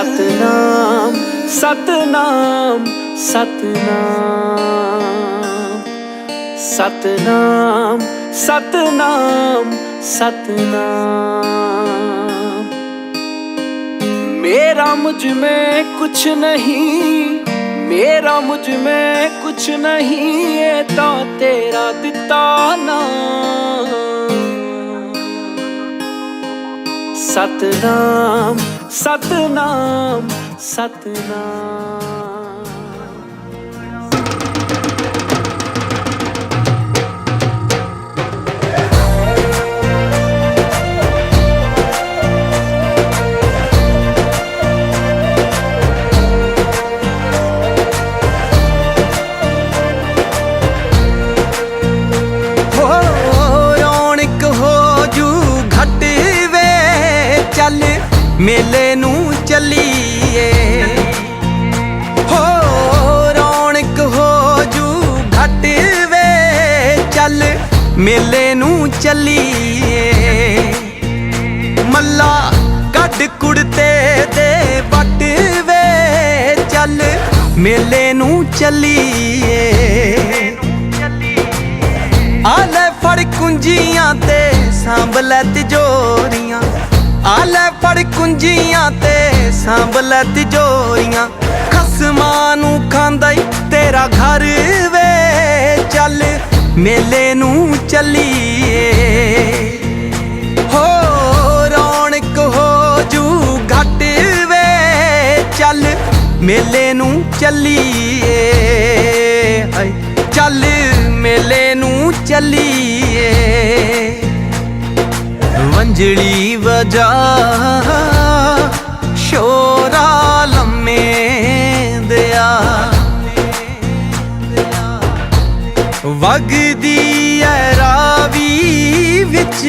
सतनाम सतनाम सतनाम सतनाम सतनाम सतनाम। मेरा मुझ में कुछ नहीं, मेरा मुझ में कुछ नहीं, ये तो तेरा दिता नाम। सतनाम सतनाम सतनाम। मेले नू चलीए हो, रौनक हो जू घट वे, चल मेले नू चलीए। मल्ला कड कुड़ते दे बट वे, चल मेले नू चलीए। आले फड़ कुंजियां ते सांभ लै तिजोरियां, आले फड़ कुंजियां ते सांभ लै तिजोरियां। खसमां नू खांदा ई तेरा घर वे, चल मेले नू चलीए। हो रौनक हो जू घट वे, चल मेले नू चलीए। चल मेले नू चलीए। वंजड़ी वजा शोरा लम्मे दिया, वगदी ऐ रावी विच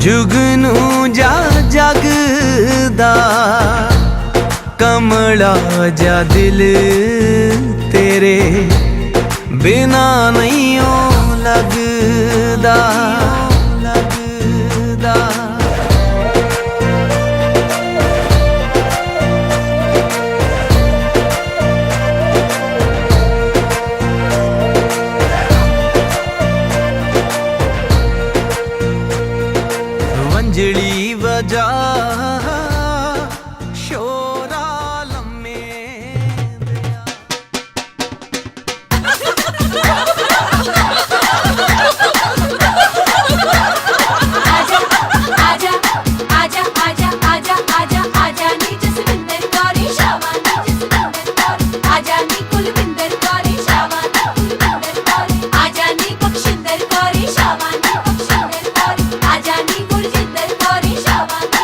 जुगनू जा जगदा। कमला जा दिल तेरे बिना नहीं ओ लगदा। वंजड़ी वजा शोरा लम्मे दिया। आजा आजा आजा आजा आजा आजा आजा नी जसविंदर कौरी शावा, नी जसविंदर कौरी आजा नी कुलविंदर कौरी शावा, नी कुलविंदर कौरी आजा नी बख्शिंदर कौरी शावा, नी बख्शिंदर कौरी आजा नी गुरजिंदर कौरी शावा, नी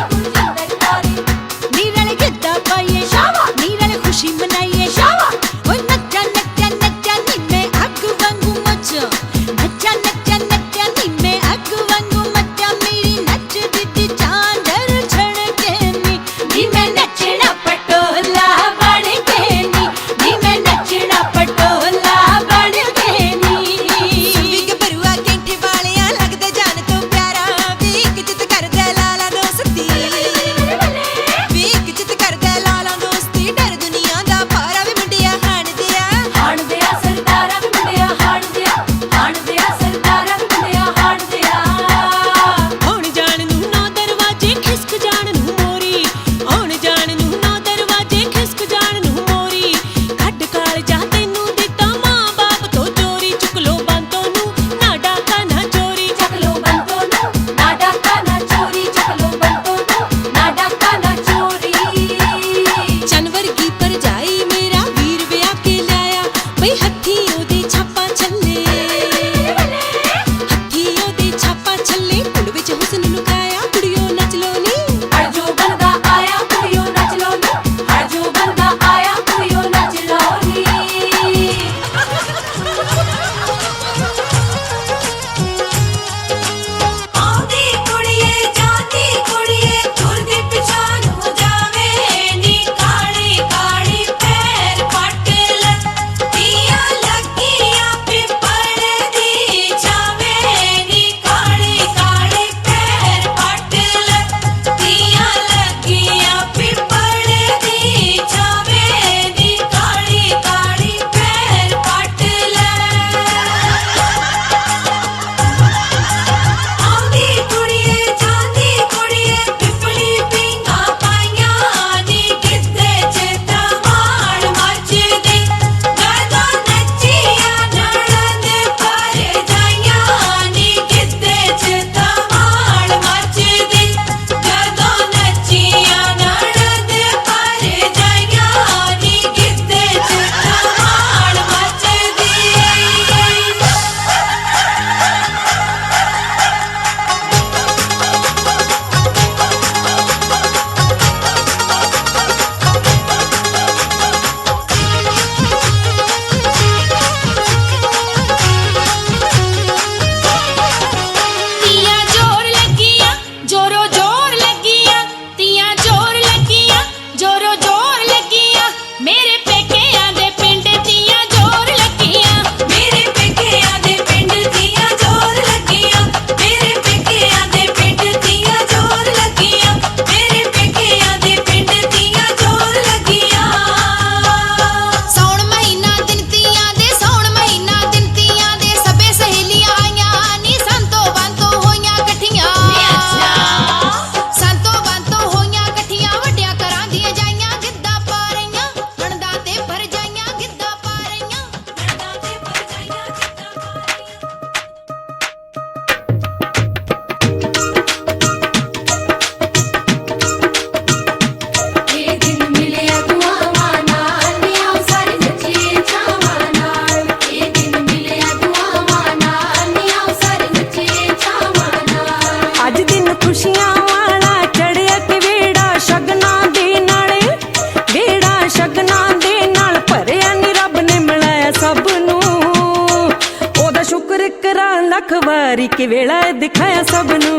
कि वेला दिखाया सबनू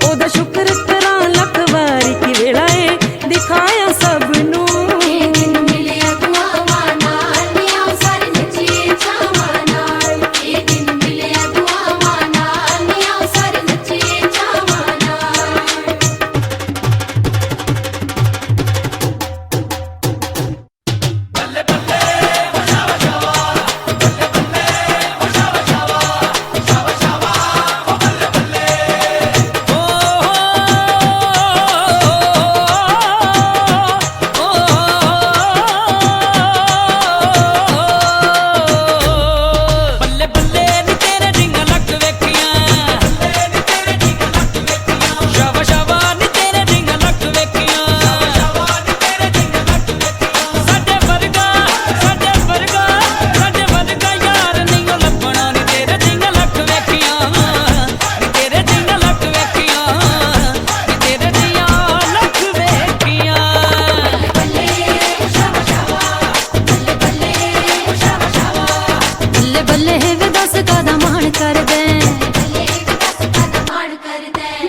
ओदा शुक्र करा लख वारी कि वेला दिखाया सबनू ਇਹ ਦਿਨ ਮਿਲਿਆ ਦੁਆਵਾਂ ਨਾਲ ਨਿਆ ਸਾਰੇ ਨੱਚੇ ਚਾਵਾਂ ਨਾਲ ਇਹ ਦਿਨ ਮਿਲਿਆ ਦੁਆਵਾਂ ਨਾਲ ਨਿਆ ਸਾਰੇ ਨੱਚੇ ਚਾਵਾਂ ਨਾਲ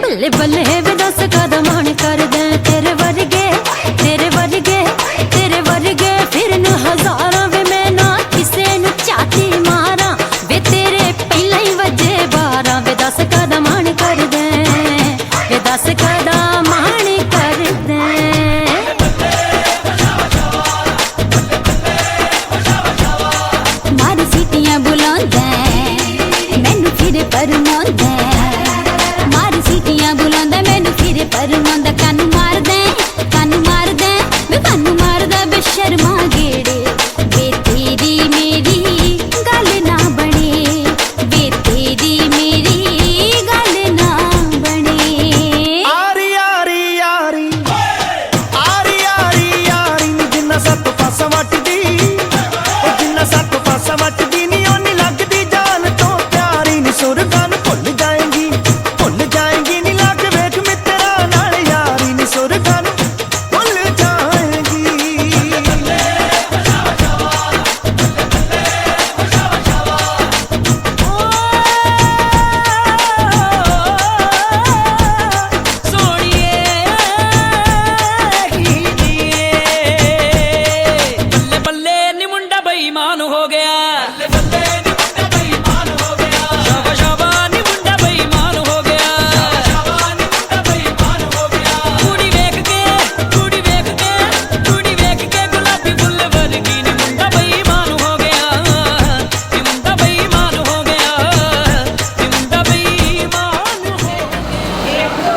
ਬੱਲੇ ਬੱਲੇ ਵੇ ਦੱਸ ਕਾਦਾ ਮਾਣ ਕਰਦਾ ਤੇਰੇ ਵਰਗੇ ਫਿਰਨ ਹਜ਼ਾਰਾਂ ਵੇ ਮੈਂ ਨਾ ਕਿਸੇ ਨੂੰ ਝਾਤੀ ਮਾਰਾਂ ਵੇ ਤੇਰੇ ਪਹਿਲਾਂ ਹੀ ਵਜੇ 12 ਵੇ ਦੱਸ ਕਾਦਾ ਮਾਣ ਕਰਦਾ ਵੇ ਦੱਸ ਕਾਦਾ ਮਾਣ ਕਰਦਾ ਮਾਰ ਸੀਟੀਆਂ ਬੁਲਾਉਂਦਾ ਮੈਨੂੰ ਫਿਰ ਪਰਮਾਉਂਦਾ ਮਾਰ ਸੀਟੀਆਂ ਬੁਲਾਉਂਦਾ ਮੈਨੂੰ ਫਿਰ ਪਰਮਾਉਂਦਾ ਕੰਨ ਮਾਰਦਾ ਵੇ ਕੰਨ ਮਾਰਦਾ ਬੇਸ਼ਰਮਾ ਗੇੜੇ ਵੇ ਤੇਰੀ ਮੇਰੀ ਗੱਲ ਨਾ ਬਣੇ ਵੇ ਤੇਰੀ ਮੇਰੀ ਗੱਲ ਨਾ ਬਣੇ ਆਰੀ ਆਰੀ ਆਰੀ ਆਰੀ ਆਰੀ ਆਰੀ ਨੀ ਜਿੰਨਾ ਸੱਤ ਪਾਸਾ ਵੱਟਦੀ ਉਹ ਜਿੰਨਾ ਸੱਤ ਪਾਸਾ ਵੱਟਦੀ ਨੀ ਉਹ ਨੀ ਲੱਗਦੀ ਜਾਨ ਤੋਂ ਪਿਆਰੀ ਨੀ ਸੁਰਗਾਂ ਨੂੰ ਭੁੱਲ ਜਾਏਂਗੀ ਨੀ ਲੱਗ ਵੇਖ ਮਿੱਤਰਾਂ ਨਾਲ ਯਾਰੀ ਨੀ ਸੁਰਗਾਂ ਨੂੰ ਭੁੱਲ ਜਾਏਂਗੀ ਬੱਲੇ ਬੱਲੇ ਨੀ ਮੁੰਡਾ ਬੇਈਮਾਨ ਹੋ ਗਿਆ ਬੱਲੇ ਬੱਲੇ ਨੀ ਮੁੰਡਾ ਬੇਈਮਾਨ ਹੋ ਗਿਆ ਸ਼ਾਬਾ ਸ਼ਾਬਾ ਨੀ ਮੁੰਡਾ ਬੇਈਮਾਨ ਹੋ ਗਿਆ ਸ਼ਾਬਾ ਨੀ ਮੁੰਡਾ ਬੇਈਮਾਨ ਹੋ ਗਿਆ ਕੁੜੀ ਵੇਖ ਕੇ ਗੁਲਾਬੀ ਫੁੱਲ ਵਰਗੀ ਨੀ ਮੁੰਡਾ ਬੇਈਮਾਨ ਹੋ ਗਿਆ ਨੀ ਮੁੰਡਾ ਬੇਈਮਾਨ ਹੋ ਗਿਆ ਨੀ ਮੁੰਡਾ ਬੇਈਮਾਨ ਹੋ ਗਿਆ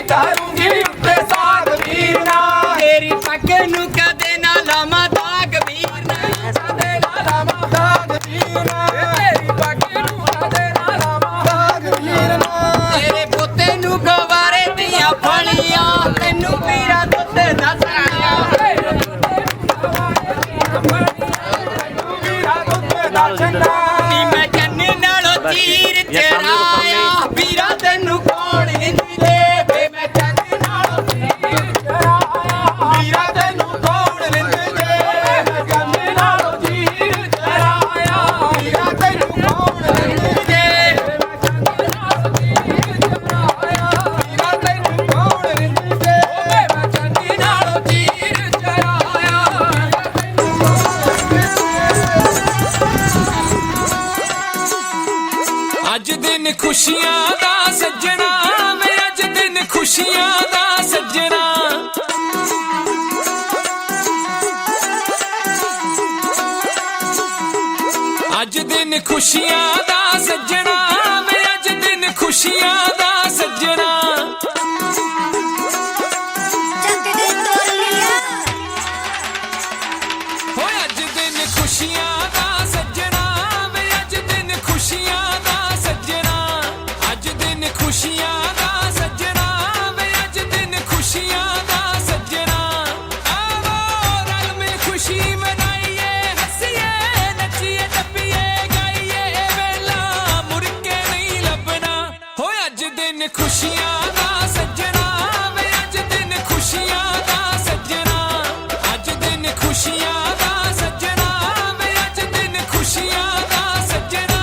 ਧਰੂੰਗੀ ਉੱਤੇ ਸਾਗ ਵੀਰ ਨਾ ਤੇਰੀ ਪੱਗ ਨੂੰ ਕਦੇ ਨਾ ਲਾਵਾਂ ਦਾਗ ਵੀਰ ਨਾ ਕਦੇ ਨਾ ਲਾਵਾਂ ਦਾਗ ਵੀਰ ਨਾ ਤੇਰੀ ਪੱਗ ਨੂੰ ਕਦੇ ਨਾ ਲਾਵਾਂ ਦਾਗ ਵੀਰ ਨਾ ਤੇਰੇ ਪੋਤੇ ਨੂੰ ਗਵਾਰੇ ਦੀਆਂ ਫਲੀਆਂ ਤੈਨੂੰ ਪੀਰਾ ਦੁੱਧ ਦੱਸਣੀਆਂ ਨੀ ਮੈਂ ਚੰਨੇ ਨਾਲੋਂ ਚੀਰ ਚਰਾਇਆ ਵੀਰਾ ਤੈਨੂੰ ਕੌਣ ਹਿੰਦੀ ਦੇਵੇ ਮੈਂ ਚੰਨੇ ਨਾਲੋਂ ਚੀਰ ਚਰਾਇਆ ਵੀਰਾ ਤੈਨੂੰ ਕੌਣ ਰਿੰਦੇ ਮੈਂ ਕੰਨੇ ਨਾਲੋਂ ਜੀਰ ਚਰਾਇਆ ਵੀਰਾ ਤੈਨੂੰ ਕੌਣ ਰਿੰਦੇ ਵੀਰਾ ਤੈਨੂੰ ਕੌਣ ਰਿੰਦੇ ਮੈਂ ਕੰਨੇ ਨਾਲੋਂ ਜੀਰ ਚਰਾਇਆ ਅੱਜ ਦਿਨ ਖੁਸ਼ੀਆਂ ਦਾ ਸੱਜਣਾ ਵੇ ਅੱਜ ਦਿਨ ਖੁਸ਼ੀਆਂ ਦਾ ਸੱਜਣਾ ਅੱਜ ਦਿਨ ਖੁਸ਼ੀਆਂ ਦਾ ਸੱਜਣਾ ਵੇ ਅੱਜ ਦਿਨ ਖੁਸ਼ੀਆਂ ਦਾ ਸੱਜਣਾ ਹੋਏ ਅੱਜ ਦਿਨ ਖੁਸ਼ੀਆਂ ਦਾ ਸੱਜਣਾ ਵੇ ਅੱਜ ਦਿਨ ਖੁਸ਼ੀਆਂ ਦਾ ਸੱਜਣਾ ਅੱਜ ਦਿਨ ਖੁਸ਼ੀਆਂ ਦਾ ਸੱਜਣਾ ਵੇ ਅੱਜ ਦਿਨ ਖੁਸ਼ੀਆਂ ਦਾ ਸੱਜਣਾ ਆਵੋ ਰਲ ਮਿਲ ਖੁਸ਼ੀ ਮਨਾਈਏ ਹੱਸੀਏ ਨੱਚੀਏ ਟੱਪੀਏ ਗਾਈਏ ਵੇਲਾ ਮੁੜ ਕੇ ਨਹੀਂ ਲੱਭਣਾ ਹੋਏ ਅੱਜ ਦਿਨ ਖੁਸ਼ੀਆਂ ਦਾ ਸੱਜਣਾ ਵੇ ਅੱਜ ਦਿਨ ਖੁਸ਼ੀਆਂ ਦਾ ਸੱਜਣਾ ਅੱਜ ਦਿਨ ਖੁਸ਼ੀਆਂ ਦਾ ਸੱਜਣਾ ਵੇ ਅੱਜ ਦਿਨ ਖੁਸ਼ੀਆਂ ਦਾ ਸੱਜਣਾ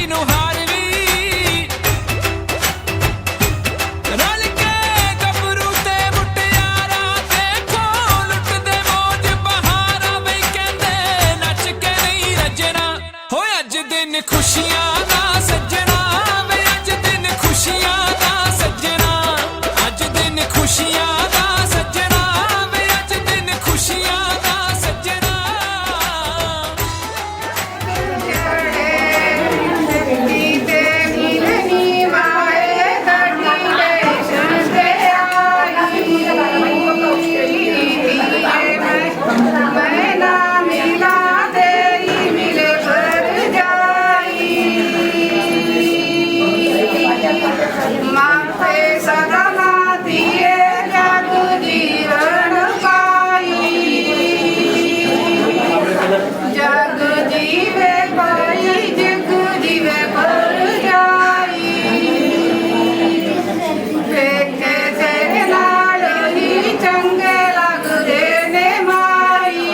ਨੂੰ ਹਾਰ ਵੀ ਰਲ ਕੇ ਗੱਭਰੂ ਤੇ ਮੁਟਿਆਰਾਂ ਦੇਖੋ ਲੁੱਟਦੇ ਮੌਜ ਬਹਾਰਾਂ ਬਈ ਕਹਿੰਦੇ ਨੱਚ ਕੇ ਨਹੀਂ ਰੱਜਣਾ ਹੋਏ ਅੱਜ ਦਿਨ ਖੁਸ਼ੀਆਂ ਦਾ ਸੱਜਣਾ ਵੇ ਅੱਜ ਦਿਨ ਖੁਸ਼ੀਆਂ ਦਾ ਸੱਜਣਾ ਅੱਜ ਦਿਨ ਖੁਸ਼ੀਆਂ ਦਾ ਸੱਜਣਾ ਵੇ ਅੱਜ ਦਿਨ ਖੁਸ਼ੀਆਂ ਦਾ ਸੱਜਣਾ जग जीवे पाई जग जीवे पर जाई देखे तेरे नाल ही चंगे लगदे ने माई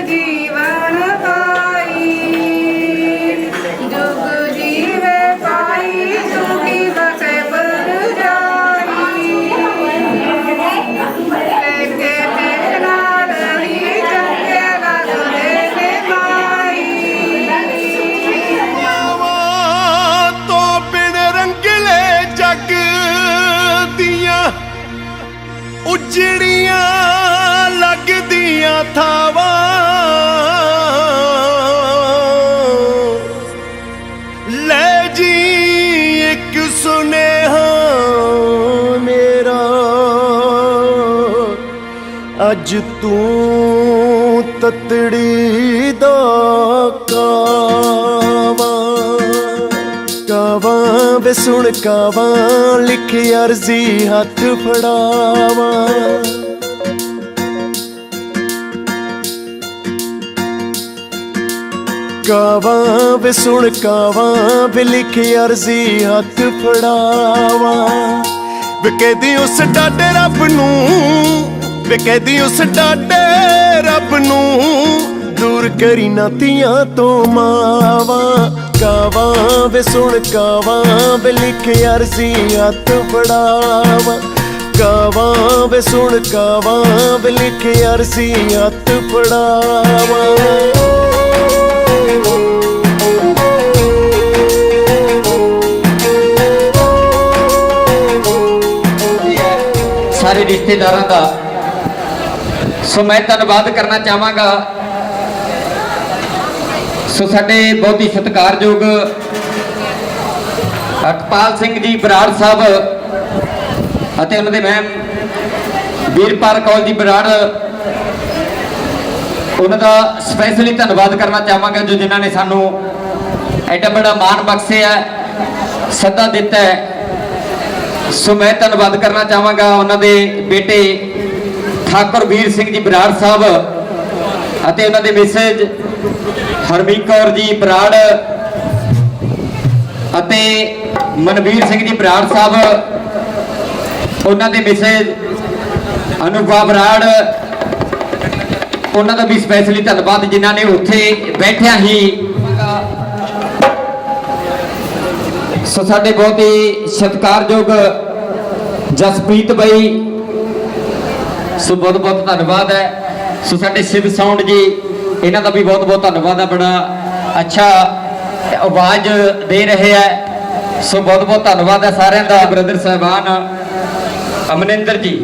जीवन पाई जुग जीवे पाई जुगी बसे पर जाई लेके तेरे नाल ही चंगे लगदे ने माई ਮਾਵਾਂ ਤੋਂ ਬਿਨ ਰੰਗਲੇ ਜੱਗ ਦੀਆਂ ਉਜੜੀਆਂ ਲੱਗਦੀਆਂ ਥਾਵਾਂ ਲੈ ਜੀ ਇੱਕ ਸੁਨੇਹਾ ਮੇਰਾ ਅੱਜ ਤੂੰ ਤਤੜੀ ਦਾ ਕਾਵਾਂ ਕਾਵਾਂ ਵੇ ਸੁਣ ਕਾਵਾਂ ਲਿਖ ਅਰਜ਼ੀ ਹੱਥ ਫੜਾਵਾਂ ਕਾਵਾਂ ਵੇ ਸੁਣ ਕਾਵਾਂ ਵੇ ਲਿਖ ਅਰਜ਼ੀ ਹੱਥ ਫੜਾਵਾਂ ਵੇ ਕਹਿਦੀ ਉਸ ਡਾਡੇ ਰੱਬ ਨੂੰ ਵੇ ਕਹਿਦੀ ਉਸ ਡਾਡੇ ਰੱਬ ਨੂੰ ਦੂਰ ਕਰੀ ਨਾ ਧੀਆਂ ਤੋਂ ਮਾਵਾਂ ਕਾਵਾਂ ਵੇ ਸੁਣ ਕਾਵਾਂ ਵੇ ਲਿਖ ਅਰਜ਼ੀ ਹੱਥ ਫੜਾਵਾਂ ਕਾਵਾਂ ਵੇ ਸੁਣ ਕਾਵਾਂ ਵੇ ਲਿਖ ਅਰਜ਼ੀ ਹੱਥ ਫੜਾਵਾਂ ਸਾਰੇ ਰਿਸ਼ਤੇਦਾਰਾਂ ਦਾ ਸੋ ਮੈਂ ਧੰਨਵਾਦ ਕਰਨਾ ਚਾਹਾਂਗਾ ਸੋ ਸਾਡੇ ਬਹੁਤ ਹੀ ਸਤਿਕਾਰਯੋਗ ਅਕਪਾਲ ਸਿੰਘ ਜੀ ਬਰਾੜ ਸਾਹਿਬ ਅਤੇ ਉਹਨਾਂ ਦੇ ਮੈਮ ਵੀਰਪਾਲ ਕੌਰ ਜੀ ਬਰਾੜ ਉਹਨਾਂ ਦਾ ਸਪੈਸ਼ਲੀ ਧੰਨਵਾਦ ਕਰਨਾ ਚਾਹਾਂਗਾ ਜੋ ਜਿਨ੍ਹਾਂ ਨੇ ਸਾਨੂੰ ਐਡਾ ਬੜਾ ਮਾਣ ਬਖਸ਼ਿਆ ਸੱਦਾ ਦਿੱਤਾ ਹੈ ਸੋ ਮੈਂ ਧੰਨਵਾਦ ਕਰਨਾ ਚਾਹਾਂਗਾ ਉਹਨਾਂ ਦੇ ਬੇਟੇ ਠਾਕੁਰ ਵੀਰ ਸਿੰਘ ਜੀ ਬਰਾੜ ਸਾਹਿਬ ਅਤੇ ਉਹਨਾਂ ਦੇ ਮਿਸੇਜ ਹਰਮੀਤ ਕੌਰ ਜੀ ਬਰਾੜ ਅਤੇ ਮਨਵੀਰ ਸਿੰਘ ਜੀ ਬਰਾੜ ਸਾਹਿਬ ਉਹਨਾਂ ਦੇ ਮਿਸੇਜ ਅਨੁਭਾ ਬਰਾੜ ਉਹਨਾਂ ਦਾ ਵੀ ਸਪੈਸ਼ਲੀ ਧੰਨਵਾਦ ਜਿਨ੍ਹਾਂ ਨੇ ਉੱਥੇ ਬੈਠਿਆ ਹੀ ਸੋ ਸਾਡੇ ਬਹੁਤ ਹੀ ਸਤਿਕਾਰਯੋਗ ਜਸਪ੍ਰੀਤ ਬਾਈ ਸੋ ਬਹੁਤ ਬਹੁਤ ਧੰਨਵਾਦ ਹੈ ਸੋ ਸਾਡੇ ਸ਼ਿਵ ਸਾਊਂਡ ਜੀ ਇਹਨਾਂ ਦਾ ਵੀ ਬਹੁਤ ਬਹੁਤ ਧੰਨਵਾਦ ਹੈ ਬੜਾ ਅੱਛਾ ਆਵਾਜ਼ ਦੇ ਰਹੇ ਹੈ ਸੋ ਬਹੁਤ ਬਹੁਤ ਧੰਨਵਾਦ ਹੈ ਸਾਰਿਆਂ ਦਾ ਬ੍ਰਦਰ ਸਾਹਿਬਾਨ ਅਮਨਿੰਦਰ ਜੀ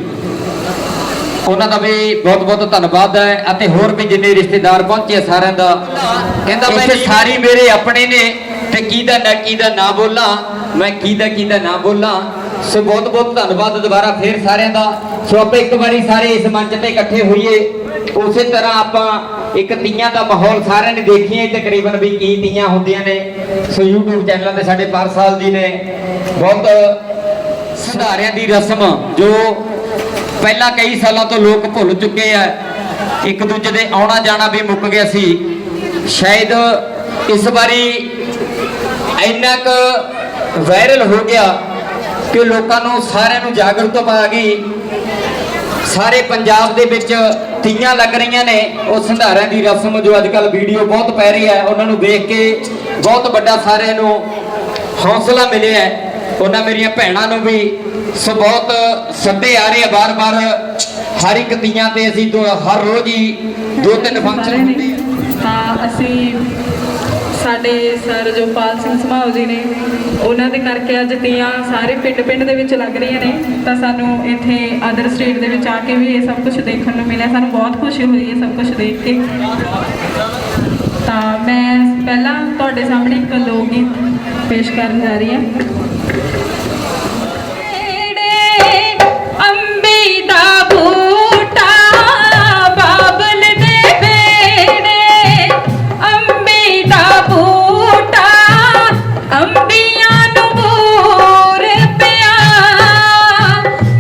ਉਹਨਾਂ ਦਾ ਵੀ ਬਹੁਤ ਬਹੁਤ ਧੰਨਵਾਦ ਹੈ ਅਤੇ ਹੋਰ ਵੀ ਜਿੰਨੇ ਰਿਸ਼ਤੇਦਾਰ ਪਹੁੰਚੇ ਸਾਰਿਆਂ ਦਾ ਕਹਿੰਦਾ ਮੈਂ ਸਾਰੀ ਮੇਰੇ ਆਪਣੇ ਨੇ ਤੇ ਕਿਹਦਾ ਨਾ ਬੋਲਾਂ ਮੈਂ ਕਿਹਦਾ ਨਾ ਬੋਲਾਂ ਸੋ ਬਹੁਤ ਬਹੁਤ ਧੰਨਵਾਦ ਦੁਬਾਰਾ ਫੇਰ ਸਾਰਿਆਂ ਦਾ। ਸੋ ਆਪਾਂ ਇੱਕ ਵਾਰੀ ਸਾਰੇ ਇਸ ਮੰਚ ਤੇ ਇਕੱਠੇ ਹੋਈਏ। ਉਸੇ ਤਰ੍ਹਾਂ ਆਪਾਂ ਇੱਕ ਤੀਆਂ ਦਾ ਮਾਹੌਲ ਸਾਰਿਆਂ ਨੇ ਦੇਖੀਏ ਤਕਰੀਬਨ ਵੀ ਕੀ ਤੀਆਂ ਹੁੰਦੀਆਂ ਨੇ। ਸੋ YouTube ਚੈਨਲਾਂ ਤੇ ਸਾਡੇ ਪਾਰਸਾਲ ਜੀ ਨੇ ਬਹੁਤ ਸੰਧਾਰਿਆਂ ਦੀ ਰਸਮ ਜੋ ਪਹਿਲਾਂ ਕਈ ਸਾਲਾਂ ਤੋਂ ਲੋਕ ਭੁੱਲ ਚੁੱਕੇ ਆ, ਇੱਕ ਦੂਜੇ ਦੇ ਆਉਣਾ ਜਾਣਾ ਵੀ ਮੁੱਕ ਗਿਆ ਸੀ। ਸ਼ਾਇਦ ਇਸ ਵਾਰੀ ਇੰਨਾ ਕੁ ਵਾਇਰਲ ਹੋ ਗਿਆ ਕਿ ਲੋਕਾਂ ਨੂੰ ਸਾਰਿਆਂ ਨੂੰ ਜਾਗਰੂਕਤਾ ਆ ਗਈ। ਸਾਰੇ ਪੰਜਾਬ ਦੇ ਵਿੱਚ ਤੀਆਂ ਲੱਗ ਰਹੀਆਂ ਨੇ। ਉਹ ਸੰਧਾਰਿਆਂ ਦੀ ਰਸਮ ਜੋ ਅੱਜ ਕੱਲ ਵੀਡੀਓ ਬਹੁਤ ਪੈ ਰਹੀ ਹੈ, ਉਹਨਾਂ ਨੂੰ ਦੇਖ ਕੇ ਬਹੁਤ ਵੱਡਾ ਸਾਰਿਆਂ ਨੂੰ ਹੌਸਲਾ ਮਿਲਿਆ ਹੈ। ਉਹਨਾਂ ਮੇਰੀਆਂ ਭੈਣਾਂ ਨੂੰ ਵੀ ਸੋ ਬਹੁਤ ਸੱਦੇ ਆ ਰਹੇ ਆ ਬਾਰ-ਬਾਰ। ਹਰ ਇੱਕ ਤੀਆਂ ਤੇ ਅਸੀਂ ਹਰ ਰੋਜ਼ ਹੀ 2-3 ਫੰਕਸ਼ਨ ਹੁੰਦੇ ਆ। ਤਾਂ ਅਸੀਂ ਸਾਡੇ ਸਰ ਜੋ ਪਾਲ ਸਿੰਘ ਸਮਾਉ ਜੀ ਨੇ, ਉਹਨਾਂ ਦੇ ਕਰਕੇ ਅੱਜ ਤੀਆਂ ਸਾਰੇ ਪਿੰਡ ਦੇ ਵਿੱਚ ਲੱਗ ਰਹੀਆਂ ਨੇ। ਤਾਂ ਸਾਨੂੰ ਇੱਥੇ ਅਦਰ ਸਟੇਟ ਦੇ ਵਿੱਚ ਆ ਕੇ ਵੀ ਇਹ ਸਭ ਕੁਝ ਦੇਖਣ ਨੂੰ ਮਿਲਿਆ। ਸਾਨੂੰ ਬਹੁਤ ਖੁਸ਼ੀ ਹੋਈ ਇਹ ਸਭ ਕੁਝ ਦੇਖ ਕੇ। ਤਾਂ ਮੈਂ ਪਹਿਲਾਂ ਤੁਹਾਡੇ ਸਾਹਮਣੇ ਇੱਕ ਲੋਕ ਗੀਤ ਪੇਸ਼ ਕਰਨ ਜਾ ਰਹੀ ਹਾਂ। ਅੰਬੀ ਦਾ ਬੂਟਾ ਬਾਬਲ ਦੇ ਬੇੜੇ, ਅੰਬੀ ਦਾ ਬੂਟਾ ਅੰਬੀਆਂ ਨੂੰ ਬੂਰ ਪਿਆ,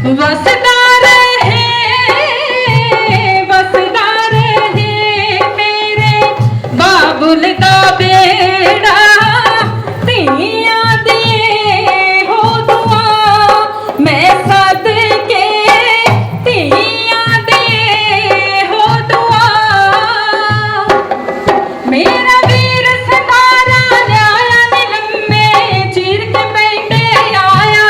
ਵਸਦਾ ਰਹੇ ਮੇਰੇ ਬਾਬੁਲ ਦਾ ਬੇੜਾ, ਧੀਆਂ ਦੀ ਹੋ ਦੁਆ ਮੈਂ ਸਦਕੇ, ਧੀਆਂ ਦੀ ਹੋ ਦੁਆ। ਮੇਰਾ ਵੀਰ ਸੰਧਾਰਾ ਲਿਆਇਆ ਨੀ ਲੰਮੇ ਚੀਰ ਕੇ ਪੈਂਡੇ ਆਇਆ,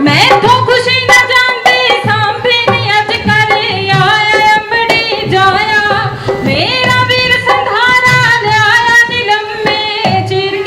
ਮੈਥੋਂ ਖੁਸ਼ੀ ਨਾ ਜਾਂਦੀ ਸਾਂਭੀ ਨੀ ਅੱਜ ਘਰੇ ਆਇਆ ਅੰਬੜੀ ਜਾਇਆ। ਮੇਰਾ ਵੀਰ ਸੰਧਾਰਾ ਲਿਆਇਆ ਨੀ ਲੰਮੇ ਚੀਰ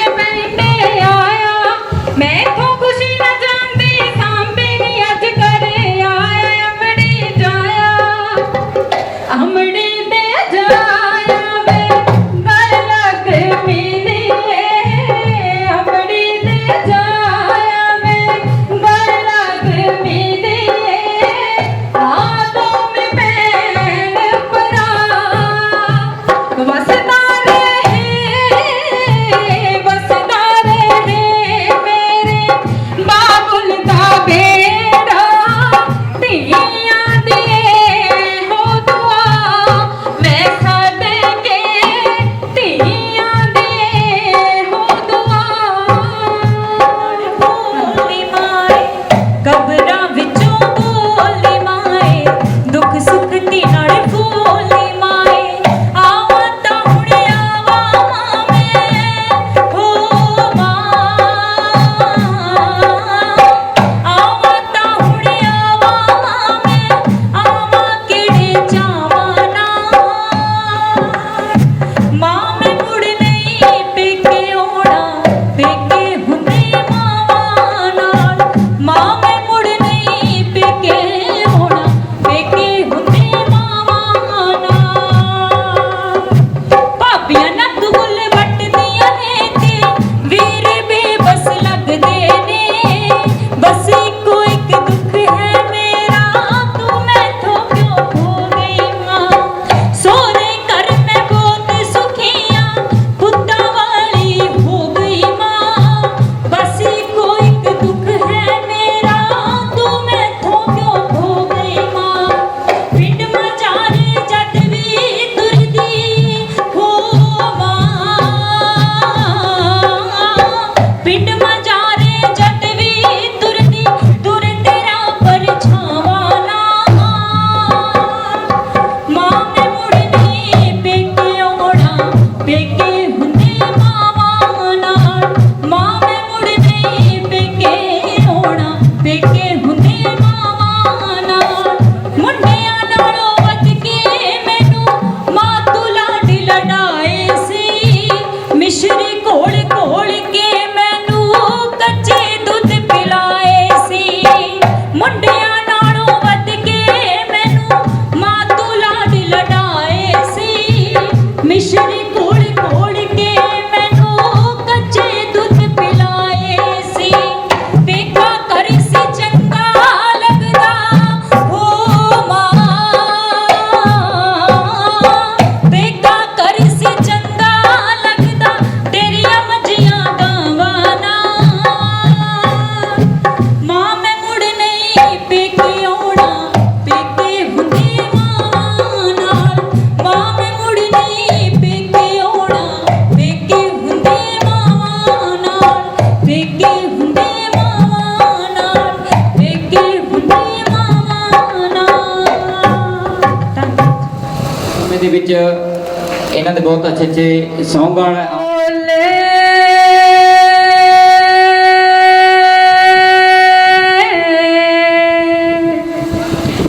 ਵਿੱਚ ਇਹਨਾਂ ਦੇ ਬਹੁਤ ਅੱਛੇ ਅੱਛੇ ਸੌਂਗ ਆ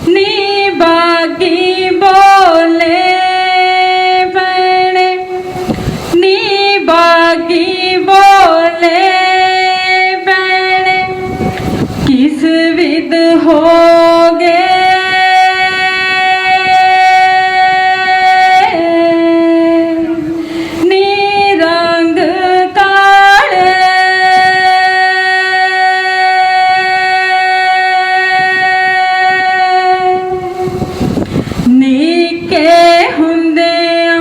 ਨੀ ਬਾਗੀ ਬੋਲੇ ਭੈਣੇ ਨੀ ਬਾਗੀ ਬੋਲੇ ਭੈਣੇ ਕਿਸ ਵਿਦ ਹੋ ਗਏ ਨੀ ਰੰਗ ਕਾਲੇ ਨਿੱਕੇ ਹੁੰਦਿਆਂ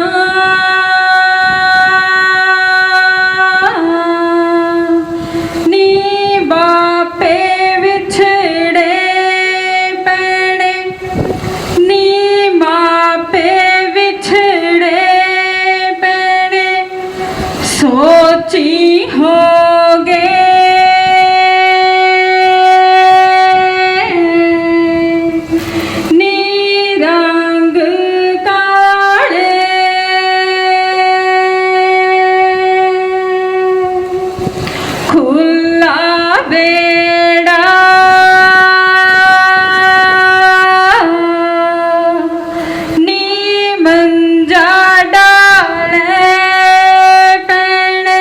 ਨੀ ਬਾਪੇ ਵਿਛੜੇ ਪੈਣੇ ਨੀ ਮਾਪੇ ਵਿਛੜੇ ਪੈਣੇ ਸੋਚੀ ਹੋ ਗਏ ਨੀ ਰੰਗ ਕਾਲੇ ਖੁੱਲਾ ਬੇੜਾ ਨੀ ਮੰਜਾ ਡਾਲੇ ਪੈਣੇ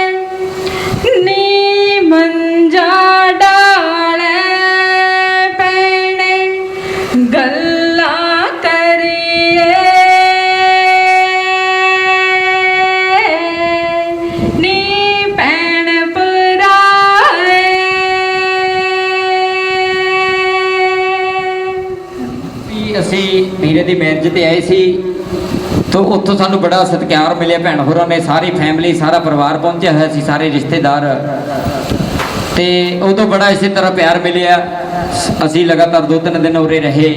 ਨੀ ਮੰਜਾ ਡਾਲੇ ਪੈਣੇ ਗੱਲਾਂ ਕਰੀਏ ਨੀ ਭੈਣ ਭਰਾਏ ਵੀ ਅਸੀਂ ਵੀਰੇ ਦੀ ਮੈਰਿਜ ਤੇ ਆਏ ਸੀ ਤੋਂ ਉੱਥੋਂ ਸਾਨੂੰ ਬੜਾ ਸਤਿਕਾਰ ਮਿਲਿਆ ਭੈਣ ਹੋਰਾਂ ਨੇ ਸਾਰੀ ਫੈਮਿਲੀ ਸਾਰਾ ਪਰਿਵਾਰ ਪਹੁੰਚਿਆ ਹੋਇਆ ਸੀ ਸਾਰੇ ਰਿਸ਼ਤੇਦਾਰ ਤੇ ਉਦੋਂ ਬੜਾ ਇਸੇ ਤਰ੍ਹਾਂ ਪਿਆਰ ਮਿਲਿਆ ਅਸੀਂ ਲਗਾਤਾਰ 2-3 ਦਿਨ ਉਰੇ ਰਹੇ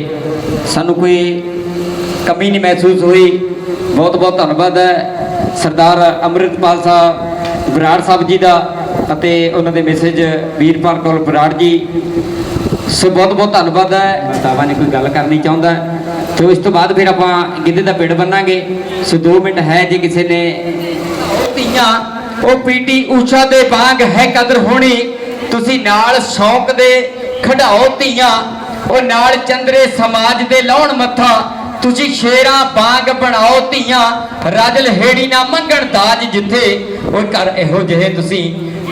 ਸਾਨੂੰ ਕੋਈ ਕਮੀ ਨਹੀਂ ਮਹਿਸੂਸ ਹੋਈ ਬਹੁਤ ਬਹੁਤ ਧੰਨਵਾਦ ਹੈ ਸਰਦਾਰ ਅੰਮ੍ਰਿਤਪਾਲ ਸਾਹਿਬ ਬਰਾੜ ਸਾਹਿਬ ਜੀ ਦਾ ਅਤੇ ਉਹਨਾਂ ਦੇ ਮੈਸੇਜ ਵੀਰਪਾਲ ਕੌਰ ਬਰਾੜ ਜੀ ਸੋ ਬਹੁਤ ਬਹੁਤ ਧੰਨਵਾਦ ਹੈ ਤਾਵਾ ਨੇ ਕੋਈ ਗੱਲ ਕਰਨੀ ਚਾਹੁੰਦਾ ਤੇ ਇਸ ਤੋਂ ਬਾਅਦ ਫਿਰ ਆਪਾਂ ਗਿੱਧੇ ਦਾ ਪਿੰਡ ਬੰਨਾਂਗੇ ਸੋ 2 ਮਿੰਟ ਹੈ ਜੇ ਕਿਸੇ ਨੇ ਧੀਆਂ ਉਹ ਪੀਟੀ ਊਸ਼ਾ ਦੇ ਵਾਂਗ ਹੈ ਕਦਰ ਹੋਣੀ ਤੁਸੀਂ ਨਾਲ ਸ਼ੌਕ ਦੇ ਖੜਾਓ ਧੀਆਂ ਉਹ ਨਾਲ ਚੰਦਰੇ ਸਮਾਜ ਦੇ ਲਾਉਣ ਮੱਥਾ ਤੁਸੀਂ ਸ਼ੇਰਾਂ ਵਾਂਗ ਬਣਾਓ ਧੀਆਂ ਰਾਜਲ ਹੇੜੀ ਨਾ ਮੰਗਣ ਦਾਜ ਜਿੱਥੇ ਉਹ ਘਰ ਇਹੋ ਜਿਹੇ ਤੁਸੀਂ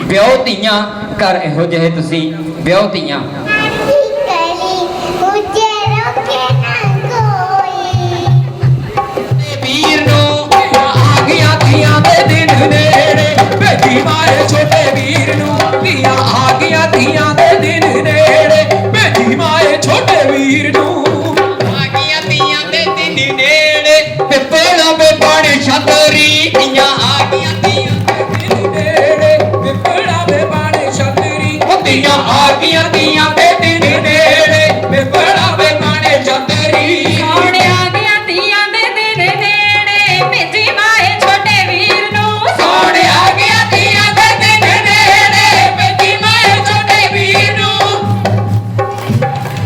ਵਿਆਹ ਧੀਆਂ ਘਰ ਇਹੋ ਜਿਹੇ ਤੁਸੀਂ ਵਿਆਹ ਧੀਆਂ ਵੀਰ ਨੂੰ ਆ ਗਿਆ ਧੀਆਂ ਦੇ ਦਿਨ ਨੇੜੇ ਭੇਜੀ ਮਾਏ ਛੋਟੇ ਵੀਰ ਨੂੰ ਧੀਆਂ ਆ ਗਿਆ ਧੀਆਂ ਦੇ ਦਿਨ ਨੇੜੇ ਭੇਜੀ ਮਾਏ ਛੋਟੇ ਵੀਰ ਨੂੰ ਆ ਗਿਆ ਧੀਆਂ ਦੇ ਦਿਨ ਨੇੜੇ ਪਿੱਪਲਾਂ ਵੇ ਬਾਣੇ ਛਤਰੀ ਧੀਆਂ ਆ ਗਈਆਂ ਧੀਆਂ ਦੇ ਦਿਨ ਨੇੜੇ ਪਿਪੜਾ ਵੇ ਬਾਣੇ ਛਤਰੀ ਉਹ ਧੀਆਂ ਆ ਗਈਆਂ ਧੀਆਂ ਦੇ ਦਿਨ ਨੇੜੇ ਪਿਪੜਾ ਵੇ ਬਾਣੇ ਛਤਰੀ ਸੋਹਣੇ ਆ ਗਿਆ ਧੀਆਂ ਦੇ ਦਿਨ ਨੇੜੇ ਭੇਜੀ ਮਾਏ ਛੋਟੇ ਵੀਰ ਨੂੰ ਸੋਹਣੇ ਆ ਗਿਆ ਧੀਆਂ ਦੇ ਦਿਨ ਨੇੜੇ ਭੇਜੀ ਮਾਏ ਛੋਟੇ ਵੀਰ ਨੂੰ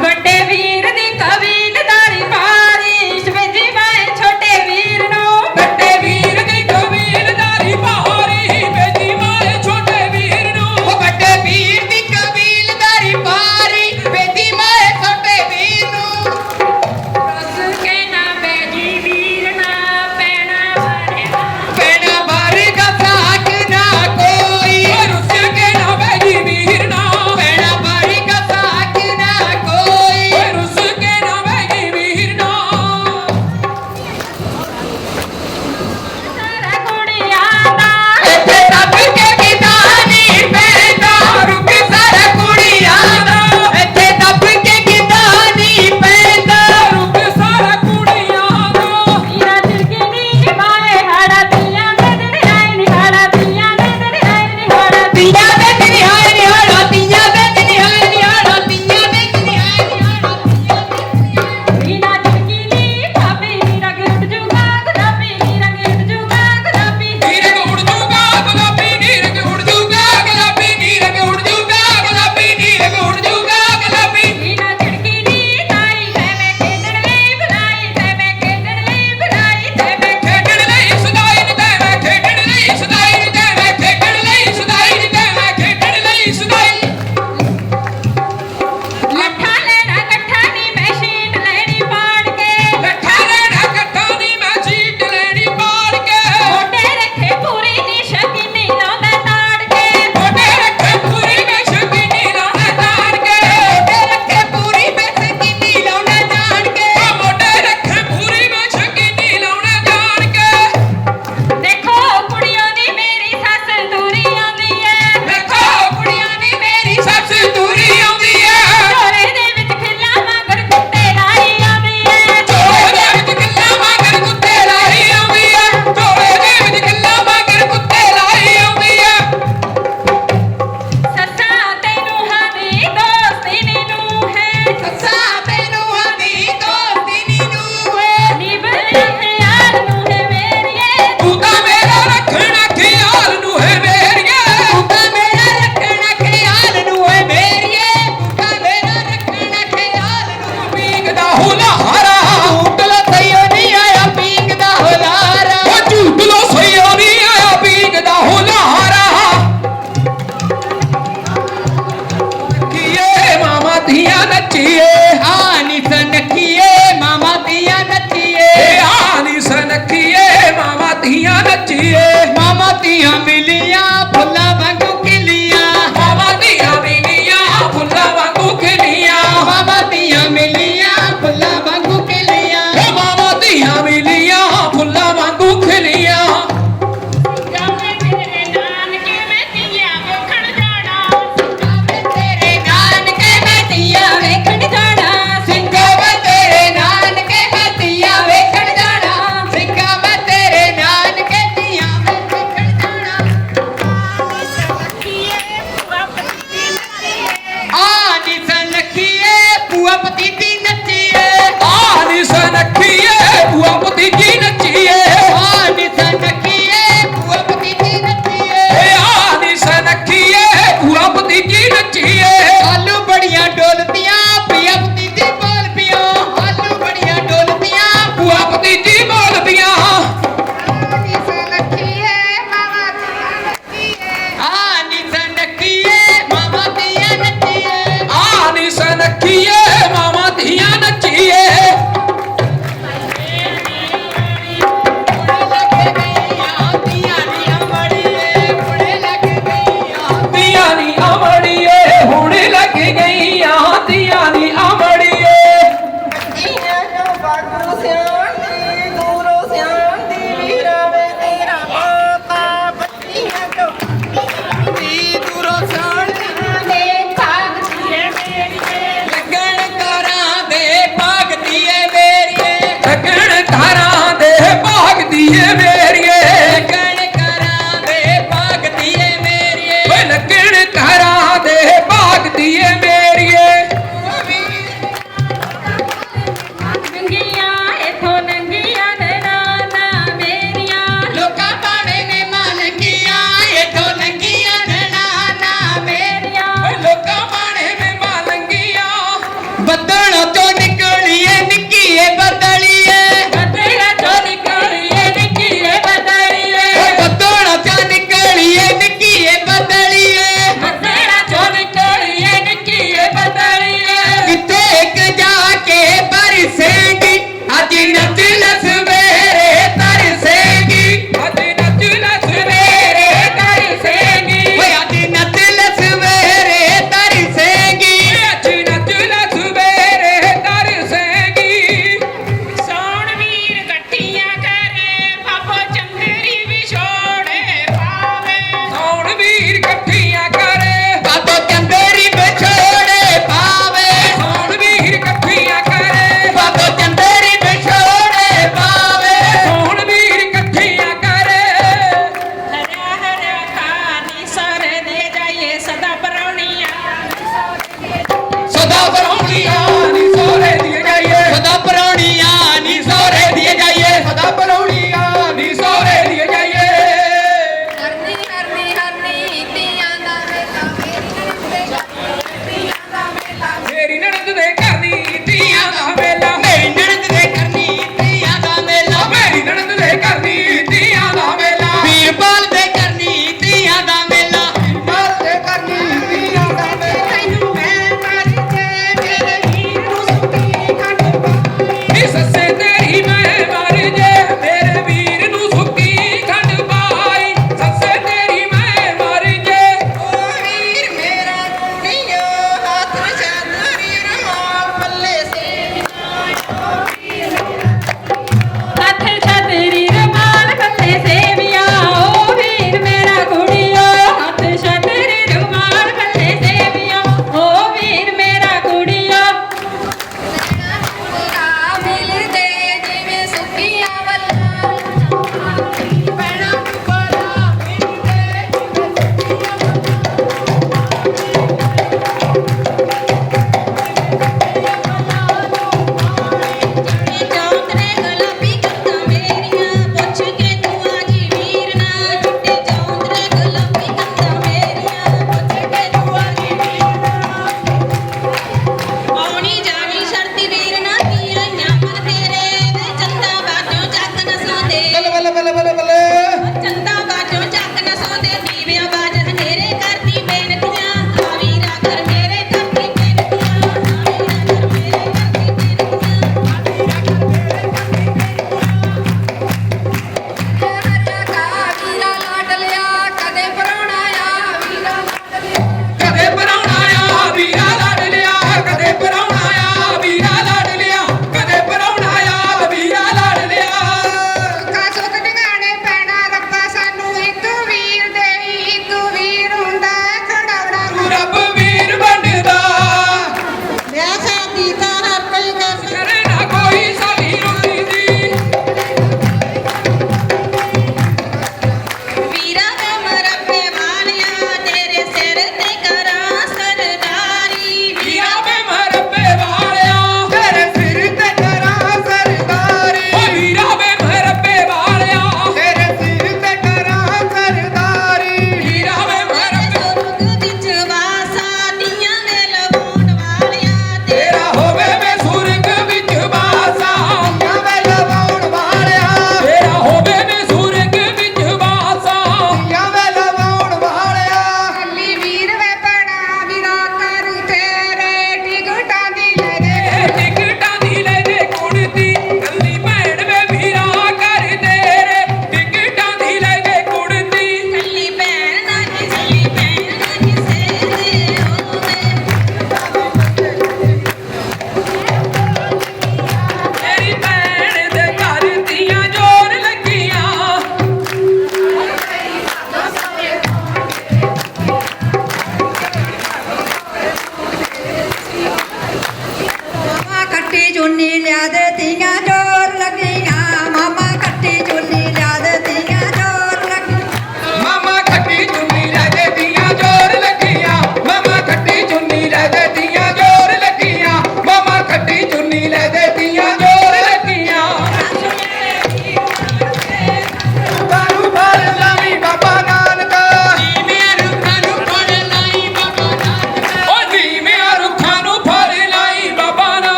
ਵੱਡੇ ਵੀਰ ਦੀ ਕਬੀਲਦਾਰੀ ਪਾਰੀ ਭੇਜੀ ਮਾਏ ਛੋਟੇ ਵੀਰ ਨੂੰ ਵੱਡੇ ਵੀਰ ਦੀ ਕਬੀਲਦਾਰੀ ਭਾਰੀ ਭੇਜੀ ਮਾਏ ਛੋਟੇ ਵੀਰ ਨੂੰ ਉਹ ਵੱਡੇ ਵੀਰ ਦੀ ਕਬੀਲਦਾਰੀ ਧੀਆਂ ਨੱਚੀਏ ਮਾਮਾ ਧੀਆਂ ਮਿਲੀਆਂ ਫੁੱਲਾਂ ਵਾਂਗੂ ਖਿਲੀਆਂ ਮਾਮਾ ਧੀਆਂ ਮਿਲੀਆਂ ਫੁੱਲਾਂ ਵਾਂਗੂ ਖਿਲੀਆਂ ਮਾਮਾ ਧੀਆਂ ਮਿਲੀਆਂ ਫੁੱਲਾਂ ਵਾਂਗੂ ਖਿਲੀਆਂ ਮਾਮਾ ਧੀਆਂ ਮਿਲੀਆਂ ਫੁੱਲਾਂ ਵਾਂਗੂ ਖਿਲੀਆਂ ਸਿੰਘਾਂ ਵੇ ਤੇਰੇ ਨਾਨਕੇ ਮੈਂ ਧੀਆਂ ਵੇਖਣ ਜਾਣਾ ਸਿੰਘਾਂ ਵੇ ਤੇਰੇ ਨਾਨਕੇ ਧੀਆਂ ਵੇਖਣ ਜਾਣਾ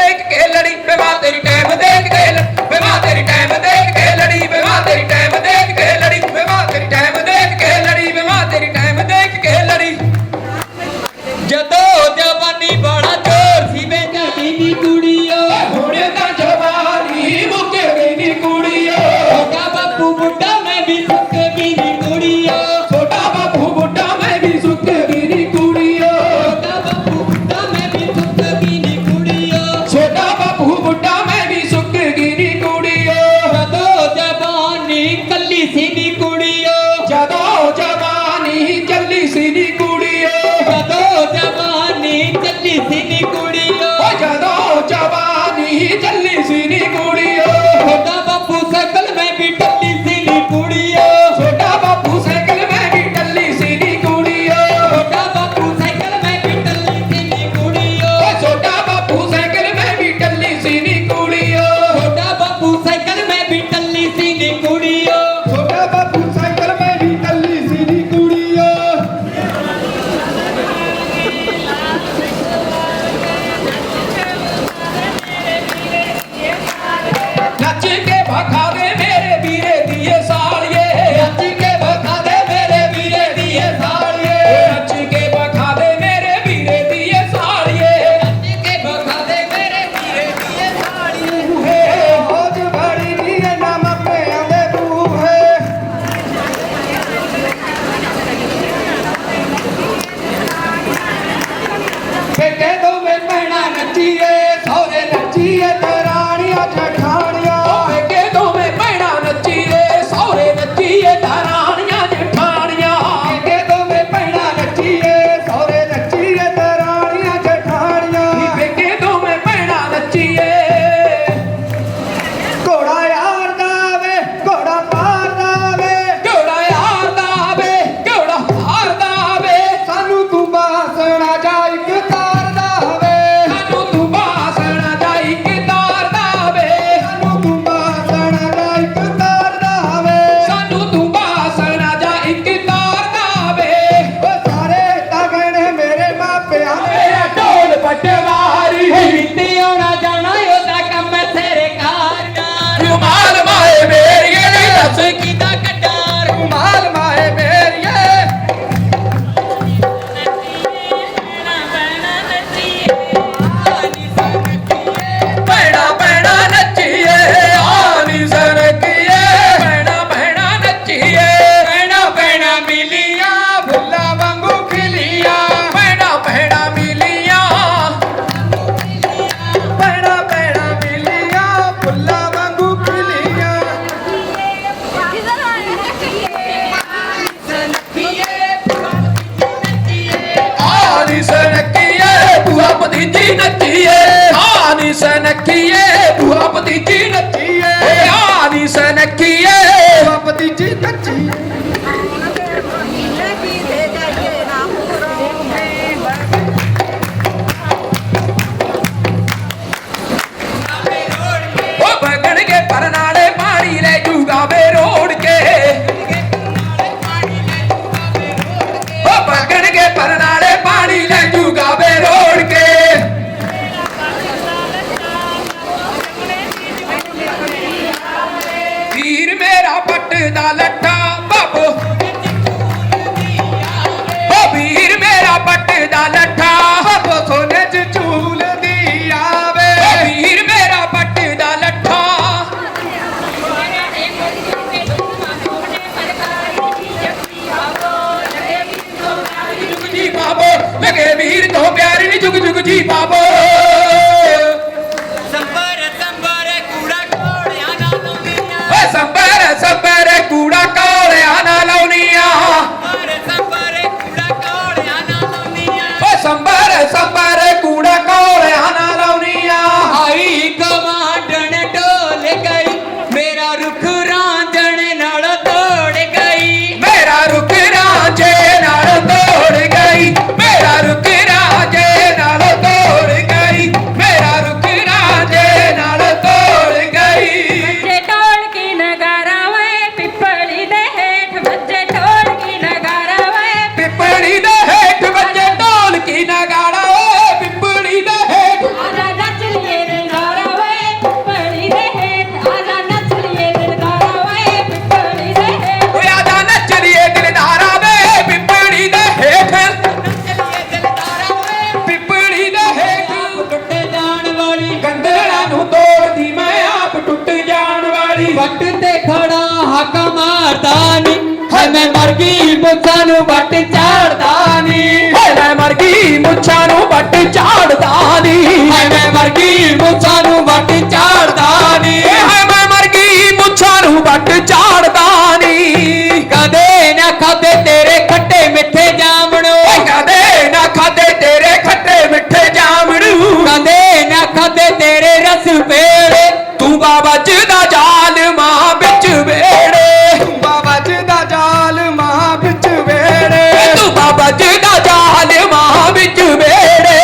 देख के लड़ी वे मां तेरी टाइम देख के लड़ी वे मां तेरी टाइम देख के लड़ी वे मां तेरी टाइम देख के लड़ी वे मां तेरी टाइम देख के लड़ी वे मां तेरी टाइम देख के लड़ी ਜਦੋਂ ਜਵਾਨੀ ਬੜਾ ਜ਼ੋਰ ਸੀ ਵੇ ਝਾਟੀ ਦੀ ਕੁੜੀਓ ਹੁਣੇ ਤਾਂ ਜਵਾਨੀ ਮੁੱਕ ਗਈ ਨੀ ਕੁੜੀਓ ਛੋਟਾ ਬਾਪੂ ਬੁੱਢਾ ਮੈਂ ਵੀ ਸੁੱਕ ਗਈ ਨੀ ਕੁੜੀਓ ਛੋਟਾ ਬਾਪੂ ਬੁੱਢਾ ਮੈਂ ਵੀ ਸੁੱਕ ਗਈ ਨੀ ਕੁੜੀਓ ਛੋਟਾ ਬਾਪੂ ਬੁੱਢਾ ਮੈਂ ਵੀ ਸੁੱਕ ਗਈ ਨੀ ਕੁੜੀਓ ਛੋਟਾ ਬਾਪੂ ਬੁੱਢਾ ਮੈਂ ਵੀ ਸੁੱਕ ਗਈ ਨੀ ਕੁੜੀਓ ਜਦੋਂ ਜਵਾਨੀ ਕੱਲੀ ਸੀ ਨੀ ਕੁੜੀਓ ਜਦੋਂ ਜਵਾਨੀ ਚੱਲੀ ਸੀ ਨੀ ਕੁੜੀਓ ਜਦੋਂ ਜਵਾਨੀ ਚੱਲੀ ਸੀ ਨੀ ਕੁੜੀਓ ਓ ਜਦੋਂ ਜਵਾਨੀ ਚੱਲੀ ਸੀ ਨੀ ਕੁੜੀਓ ਛੋਟਾ ਬਾਪੂ ਸਾਈਕਲ ਮੈਂ ਵੀ ਟੱਲੀ ਸੀ ਨੀ ਕੁੜੀਓ ਛੋਟਾ ਬਾਪੂ ਸਾਈਕਲ ਮੈਂ ਵੀ ਟੱਲੀ ਸੀ ਨੀ ਕੁੜੀਓ ਛੋਟਾ ਬਾਪੂ ਸਾਈਕਲ ਮੈਂ ਵੀ ਟੱਲੀ ਸੀ ਨੀ ਕੁੜੀਓ ਓ ਛੋਟਾ ਬਾਪੂ ਸਾਈਕਲ ਮੈਂ ਵੀ ਟੱਲੀ ਸੀ ਨੀ ਕੁੜੀਓ ਛੋਟਾ ਬਾਪੂ ਸਾਈਕਲ ਮੈਂ ਵੀ ਟੱਲੀ ਸੀ ਨੀ ਕੁੜੀਓ ਛੋਟਾ ਬਾਪੂ ਸਾਈਕਲ ਮੈਂ ਵੀ ਟੱਲੀ ਸੀ ਨੀ ਕੁੜੀਓ ਨੱਚ ਕੇ ਭਖਾ ਦੇ ਮੇਰੇ ਵੀਰੇ ਦੀਏ ਸਾਲੀਏ ਨੱਚ ਕੇ ਭਖਾ ਦੇ ਮੇਰੇ ਵੀਰੇ ਦੀਏ ਸਾਲੀਏ ਨੱਚ ਕੇ ਭਖਾ ਦੇ ਮੇਰੇ ਵੀਰੇ ਦੀਏ ਸਾਲੀਏ ਨੱਚ ਕੇ ਭਖਾ ਦੇ ਮੇਰੇ ਵੀਰੇ ਦੀਏ ਸਾਲੀਏ ਹੋਜ ਬੜੀ ਨੀ ਨਾ ਮੱਪਿਆਂ ਦੇ ਬੂਹੇ ਪੇਕੇ ਦੋਵੇਂ ਭੈਣਾਂ ਨੱਚੀਏ ਸਹੁਰੇ ਨੱਚੀਏ ਦਰਾਣੀਆਂ ਜਠਾਣੀਆਂ ਪੇਕੇ ਦੋਵੇਂ ਭੈਣਾਂ ਨੱਚੀਏ ਸਹੁਰੇ ਨੱਚੀਏ ਦਰਾਣੀਆਂ ਜਠਾਣੀਆਂ ਪੇਕੇ ਦੋਵੇਂ ਭੈਣਾਂ ਨੱਚੀਏ ਸਹੁਰੇ ਨੱਚੀਏ ਦਰਾਣੀਆਂ ਜਠਾਣੀਆਂ ਪੇਕੇ ਦੋਵੇਂ ਭੈਣਾਂ ਨੱਚੀਏ ਘੋੜਾ ਯਾਰ ਦਾ ਵੇ ਘੋੜਾ ਪਾਰ ਦਾ ਵੇ ਘੋੜਾ ਯਾਰ ਦਾ ਵੇ ਘੋੜਾ ਹਾਰ ਦਾ ਵੇ ਸਾਨੂੰ ਤੂੰ ਬਾਸਣਾ ਜਾ ਇੱਕ ਤਾਰ ਦਾ ਵੇ ਸਾਨੂੰ ਤੂੰ ਬਾਸਣਾ ਜਾ ਇੱਕ ਤਾਰ ਦਾ ਵੇ ਸਾਨੂੰ ਤੂੰ ਬਾਸਣਾ ਜਾ ਇੱਕ ਤਾਰ ਦਾ ਵੇ ਸਾਨੂੰ ਤੂੰ ਬਾਸਣਾ ਜਾ ਇੱਕ ਤਾਰ ਦਾ ਵੇ ਓ ਸਾਰੇ ਤਗਣੇ ਮੇਰੇ ਮਾਪਿਆਂ ਦੇ ਢੋਲ ਪਟਵਾਰੀ ਕਿਤੇ ਆਉਣਾ ਜਾਣਾ ਉਹਦਾ ਕੰਮ ਤੇਰੇ ਕਾਰ ਦਾ ਰੁਮਾਲ ਮਾਏ ਮੇਰੀਏ ਦੱਸ ਕਿਦਾ ਕੱਟਾਰ ਰੁਮਾਲ ਮਾਏ ਮੇਰੀਏ ਭੈਣਾ ਭੈਣਾ ਨੱਚੀਏ ਆਨੀ ਸਰਕੀਏ ਭੈਣਾ ਭੈਣਾ ਨੱਚੀਏ ਭੈਣਾ ਭੈਣਾ ਮਿਲੀਆਂ ਫੁੱਲਾਂ ਵਾਂਗੂ ਖਿਲੀਆਂ ਭੈਣਾ ਭੈਣਾ ਮਿਲੀਆਂ ਭੈਣਾ ਭੈਣਾ ਮਿਲੀਆਂ ਫੁੱਲਾਂ ਵਾਂਗੂ ਖਿਲੀਆਂ ਆਨੀ ਸਰਕੀਏ ਬੁਆ ਭਤੀਜੀ ਨੱਚੀਏ ਆਨੀ ਸਰਕੀਏ ਬੁਆ ਭਤੀਜੀ ਨੱਚੀਏ ਓਏ ਆਨੀ ਸਰਕੀਏ ਬੁਆ ਭਤੀਜੀ ਨੱਚੀਏ ਓ ਬਗਣਗੇ ਪਰਨਾਲੇ ਪਾਣੀ ਲੈ ਜੂਗਾ ਵੇ ਰੋੜ ਕੇ ਓ ਬਗਣਗੇ ਪਰਨਾਲੇ ਪਾਣੀ ਲੈ ਜੂਗਾ ਵੇ ਰੋੜ ਕੇ ਵੀਰ ਮੇਰਾ ਪੱਟ ਦਾ ਲੱਠਾ ਬਾਬੋ ਓ ਵੀਰ ਮੇਰਾ ਪੱਟ ਦਾ ਲੱਠਾ ਬਾਬੋ ਸੋਨੇ ਚ ਝੂਲਦੀ ਆਵੇ ਓ ਵੀਰ ਮੇਰਾ ਪੱਟ ਦਾ ਲੱਠਾ ਜੁਗ ਜੀ ਬਾਬੋ ਲਗੇ ਵੀਰ ਤੋਂ ਪਿਆਰੀ ਨੀ ਜੁਗ ਜੁਗ ਜੀ ਬਾਬੋ ਸੰਬਰ ਸੰਬਰ ਕੂੜਾ ਕੋੜਿਆਂ ਨਾਲ ਲਾਉਂਦੀਆਂ ਓਏ ਸੰਬਰ ਸੰਬਰ ਕੂੜਾ ਕਾਲਿਆਂ ਨਾ ਲਾਉਣੀਆਂ ਸੰਬਰ ਕੂੜਾ ਕੋੜਿਆਂ ਨਾਲ ਲਾਉਂਦੀਆਂ ਓਏ ਸੰਬਰ ਸੰਬਰ ਕੂੜਾ ਕਾਲਿਆਂ ਨਾ ਲਾਉਣੀਆਂ ਆਈ ਕਮਾਂਡਣ ਢੋਲ ਗਈ ਮੇਰਾ ਰੁੱਖ ਰਾਂਝਣ ਨਾਲ ਤੋੜ ਗਈ ਮੇਰਾ ਰੁੱਖ ਰਾਂਝੇ ਨਾਲ ਤੋੜ ਗਈ ਮੇਰਾ ਰੁੱਖ ਰਾਂਝੇ ਨਾਲ ਤੋੜ ਹਾਕਾ ਮਾਰਦਾ ਨੀ ਹਾਏ ਮੈਂ ਮਰ ਗਈ ਮੁੱਛਾਂ ਨੂੰ ਵੱਟ ਝਾੜਦਾ ਨੀ ਹਾਏ ਮੈਂ ਮਰ ਗਈ ਮੁੱਛਾਂ ਨੂੰ ਵੱਟ ਝਾੜਦਾ ਨੀ ਹਾਏ ਮੈਂ ਮਰ ਗਈ ਮੁੱਛਾਂ ਨੂੰ ਵੱਟ ਝਾੜਦਾ ਨੀ ਹਾਏ ਮੈਂ ਮਰ ਗਈ ਮੁੱਛਾਂ ਨੂੰ ਵੱਟ ਝਾੜਦਾ ਨੀ ਕਦੇ ਨਾ ਖਾਦੇ ਤੇਰੇ ਖੱਟੇ ਮਿੱਠੇ ਜਾਮਣੋ ਕਦੇ ਨਾ ਖਾਦੇ ਤੇਰੇ ਖੱਟੇ ਮਿੱਠੇ ਜਾਮਣੂ ਕਦੇ ਨਾ ਖਾਦੇ ਤੇਰੇ ਰਸ ਪੇੜੇ ਤੂੰ ਬਾਬਾ ਜੀ ਦਾ ਜ਼ਾਲਮਾ ਵਿੱਚ ਵੇੜੇ ਤੂੰ ਬਾਬਾ ਜੀ ਦਾ ਜ਼ਾਲਮਾ ਵਿੱਚ ਵੇੜੇ ਤੂੰ ਬਾਬਾ ਜੀ ਦਾ ਜ਼ਾਲਮਾ ਵਿੱਚ ਵੇੜੇ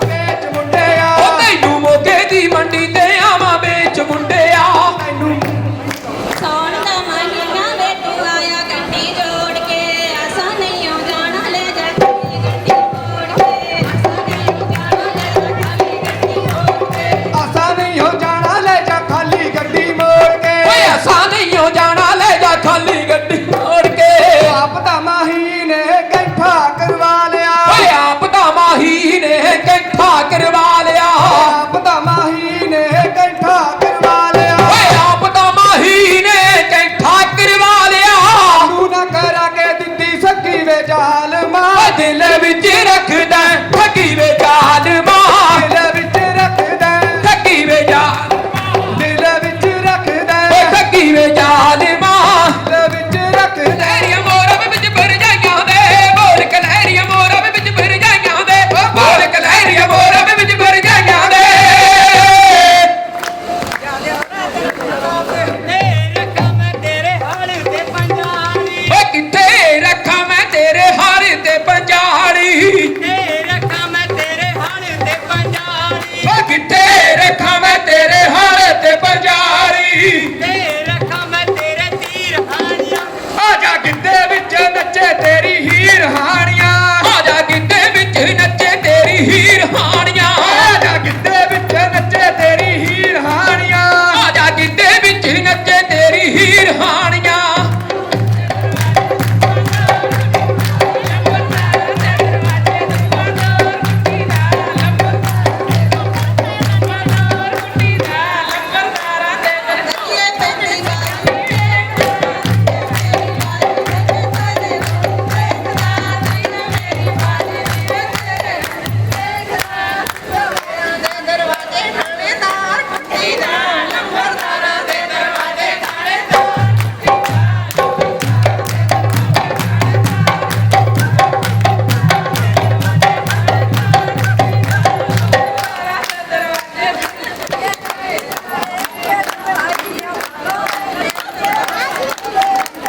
ਵੇਚ ਮੁੰਡਿਆ ਉਹ ਤੈਨੂੰ ਮੋਗੇ ਦੀ ਮੰਡੀ ਤੇ ਆਵਾਂ ਵੇਚ ਮੁੰਡਿਆ ਸੌਣ ਦਾ ਮਹੀਨਾ ਵੇ ਤੂੰ ਆਇਆ ਗੱਡੀ ਜੋੜ ਕੇ ਅਸਾਂ ਨਹੀਂ ਹੋ ਜਾਣਾ ਲੈ ਜਾ ਖਾਲੀ ਗੱਡੀ ਮੋੜ ਕੇ ਅਸਾਂ ਨਹੀਂ ਹੋ ਜਾਣਾ ਲੈ ਜਾ ਖਾਲੀ ਗੱਡੀ ਮੋੜ ਕੇ ਓਏ ਅਸਾਂ ਨਹੀਂ ਹੋ ਜਾਣਾ ਲੈ ਜਾ ਖਾਲੀ ਗੱਡੀ ਮੋੜ ਕੇ ਆਪ ਦਾ ਮਾਹੀ ਨੇ ਕੈਂਠਾ ਕਰਵਾ ਲਿਆ ਓਏ ਆਪ ਦਾ ਮਾਹੀ ਨੇ ਕੈਂਠਾ ਕਰਵਾ ਲਿਆ ਆਪ ਦਾ ਮਾਹੀ ਨੇ ਕੈਂਠਾ ਕਰਵਾ ਲਿਆ ਓਏ ਆਪ ਦਾ ਮਾਹੀ ਨੇ ਕੈਂਠਾ ਕਰਵਾ ਲਿਆ ਤੂੰ ਨਾ ਕਰਾ ਕੇ ਦਿੱਤੀ ਸੱਕੀ ਵੇ ਜ਼ਾਲਮਾ ਓ ਦਿਲ ਵਿੱਚ ਰੱਖਦਾ ਠੱਗੀ ਵੇ ਜ਼ਾਲਮਾ ਦਿਲ ਵਿੱਚ ਰੱਖਦਾ ਠੱਗੀ ਵੇ ਜ਼ਾਲਮਾ ਦਿਲ ਵਿੱਚ ਰੱਖਦਾ ਓ ਠੱਗੀ ਵੇ ਜ਼ਾਲਮਾ ਦਿਲ ਵਿੱਚ ਰੱਖਦਾ ਕਲਹਿਰੀਆਂ ਮੋਰਾਂ ਵਿੱਚ ਭਰ ਜਾਈਆਂ ਦੇ ਬੋਲ ਕਲਹਿਰੀਆਂ ਮੋਰਾਂ ਵਿੱਚ ਭਰ ਜਾਈਆਂ ਦੇ ਬੋਲ ਕਲਹਿਰੀਆਂ ਮੋਰਾਂ ਵਿੱਚ ਭਰ ਜਾਈਆਂ ਦੇ ਓ ਕਿੱਥੇ ਰੱਖਾਂ ਮੈਂ ਤੇਰੇ ਹਾਰ ਤੇ ਪੰਜਾੜੀ ਓ ਕਿੱਥੇ ਰੱਖਾਂ ਮੈਂ ਤੇਰੇ ਹਾਰ ਤੇ ਪੰਜਾੜੀ ਆ ਜਾ ਗਿੱਧੇ ਵਿੱਚ ਨੱਚੇ ਤੇਰੀ ਹੀਰ ਹਾਣੀਆਂ ਆ ਜਾ ਗਿੱਧੇ ਵਿੱਚ ਨੱਚੇ ਤੇਰੀ ਹੀਰ ਹਾਣੀਆਂ ਆ ਜਾ ਗਿੱਧੇ ਵਿੱਚ ਨੱਚੇ ਤੇਰੀ ਹੀਰ ਹਾਣੀਆਂ ਆ ਜਾ ਗਿੱਧੇ ਵਿੱਚ ਨੱਚੇ ਤੇਰੀ ਹੀਰ ਹਾਣੀਆਂ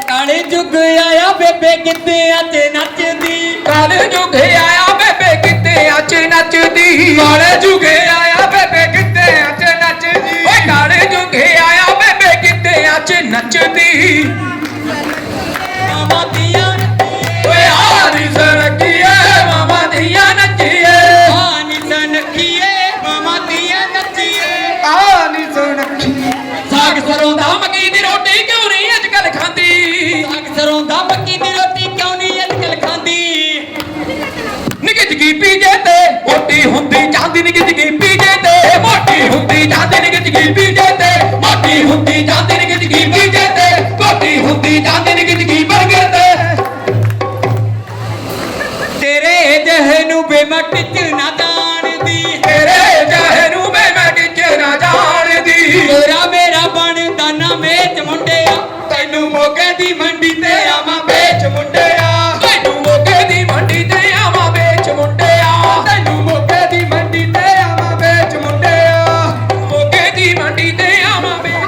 ਕਾਲੇ ਜੁਗ ਆਇਆ ਬੇਬੇ ਗਿੱਧਿਆਂ 'ਚ ਨੱਚਦੀ ਕਾਲੇ ਜੁਗ ਆਇਆ ਬੇਬੇ ਗਿੱਧਿਆਂ 'ਚ ਨੱਚਦੀ ਕਾਲੇ ਜੁਗ ਆਇਆ ਬੇਬੇ ਗਿੱਧਿਆਂ 'ਚ ਨੱਚਦੀ ਓਏ ਕਾਲੇ ਜੁਗ ਆਇਆ ਬੇਬੇ ਗਿੱਧਿਆਂ 'ਚ ਨੱਚਦੀ ਮਾਮਾ ਦੀਆਂ ਓਏ ਆ ਨੀ ਸਰਕੀਏ ਮਾਮਾ ਦੀਆਂ ਨੱਚੀਏ ਆ ਨੀ ਸਨਖੀਏ ਮਾਮਾ ਦੀਆਂ ਨੱਚੀਏ ਆ ਨੀ ਸੁਣਖੀ ਸਾਗ ਸਰੋਂ ਦਾ ਮੱਕੀ ਦੀ ਰੋਟੀ ਕਿਉਂ ਨਹੀਂ ਅੱਜ ਕੱਲ ਖਾਂਦੀ ਸਾਗ ਸਰੋਂ ਦਾ ਮੱਕੀ ਦੀ ਰੋਟੀ ਕਿਉਂ ਨਹੀਂ ਅੱਜ ਕੱਲ ਖਾਂਦੀ ਨਿੱਕੀ ਜਿਹੀ ਪੀਜੇ ਤੇ ਮੋਟੀ ਹੁੰਦੀ ਜਾਂਦੀ ਨਿੱਕੀ ਜਿਹੀ ਪੀਜੇ ਤੇ ਮੋਟੀ ਹੁੰਦੀ ਜਾਂਦੀ ਨਿੱਕੀ ਜਿਹੀ ਪੀਜੇ ਤੇ ਮੋਟੀ ਹੁੰਦੀ ਜਾਂਦੀ ਨਿੱਕੀ ਜਿਹੀ ਪੀਜੇ ਤੇ ਮੋਟੀ ਹੁੰਦੀ ਜਾਂਦੀ ਨਿੱਕੀ ਜਿਹੀ ਬਰਗਰ ਤੇ ਤੇਰੇ ਜਹ ਨੂੰ ਬੇਮਟ ਚ ਨਾ ਜਾਣਦੀ ਤੇਰੇ ਜਹ ਨੂੰ ਬੇਮਟ ਚ ਨਾ ਜਾਣਦੀ ਤੇਰਾ ਮੇਰਾ ਬਣਦਾ ਨਾ ਮੇਚ ਮੁੰਡਿਆ ਤੈਨੂੰ ਮੋਗੇ ਦੀ ਮੰਡੀ ਤੇ ਆਵਾਂ ਵੇਚ ਮੁੰਡਿਆ ਤੈਨੂੰ ਮੋਗੇ ਦੀ ਮੰਡੀ ਤੇ ਆਵਾਂ ਵੇਚ ਮੁੰਡਿਆ ਤੈਨੂੰ ਮੋਗੇ ਦੀ ਮੰਡੀ ਤੇ ਆਵਾਂ ਵੇਚ ਮੁੰਡਿਆ ਮੋਗੇ ਦੀ ਮੰਡੀ ਤੇ ਆਵਾਂ ਵੇਚ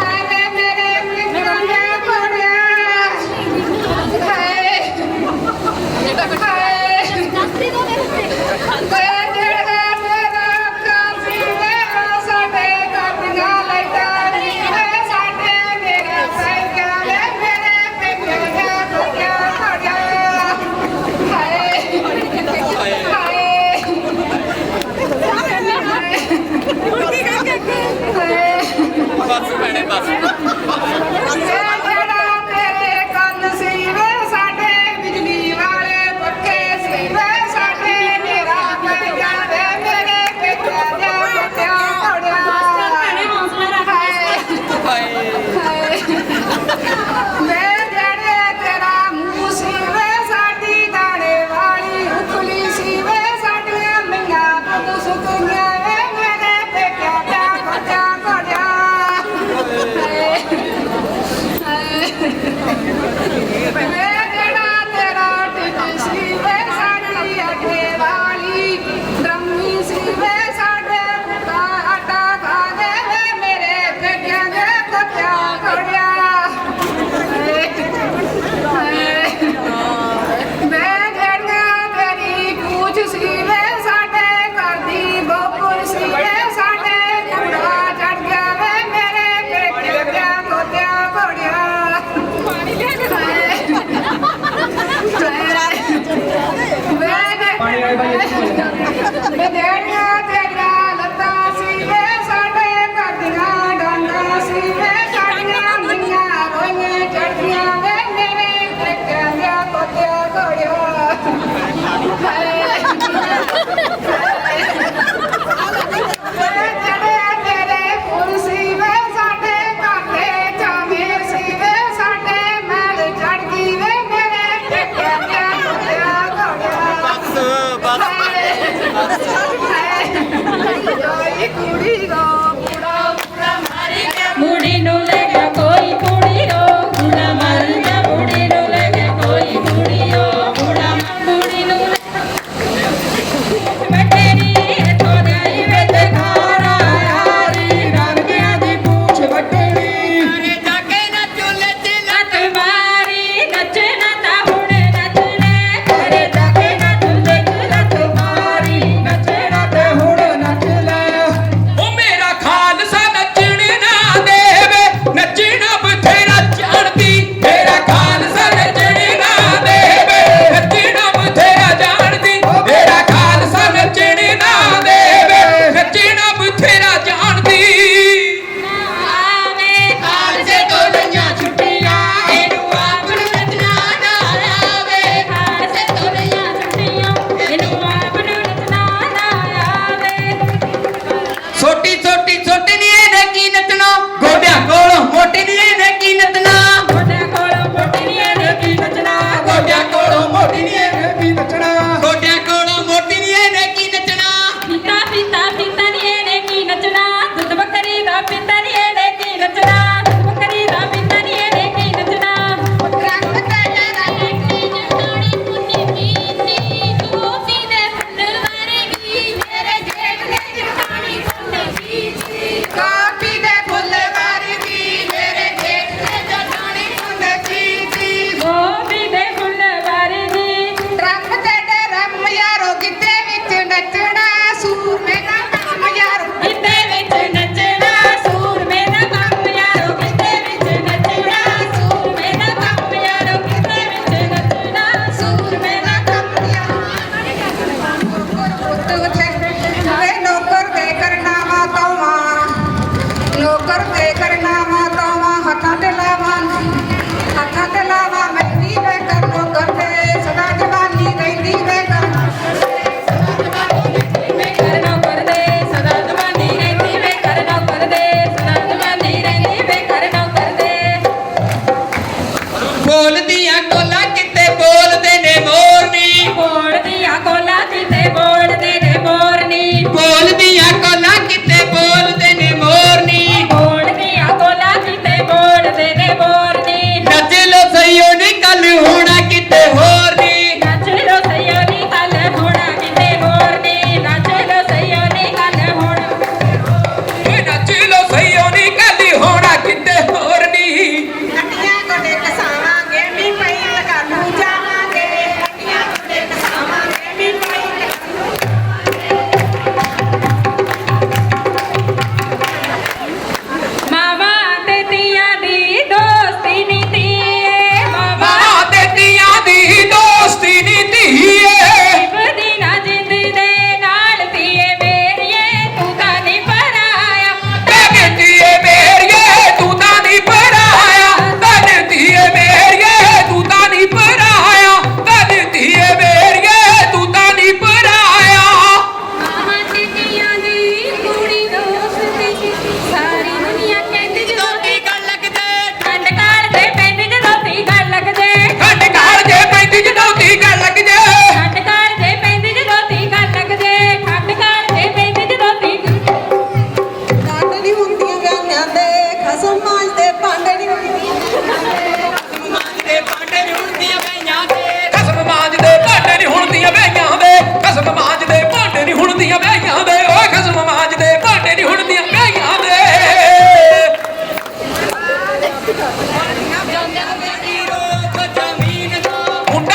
ਮੁੰਡਾ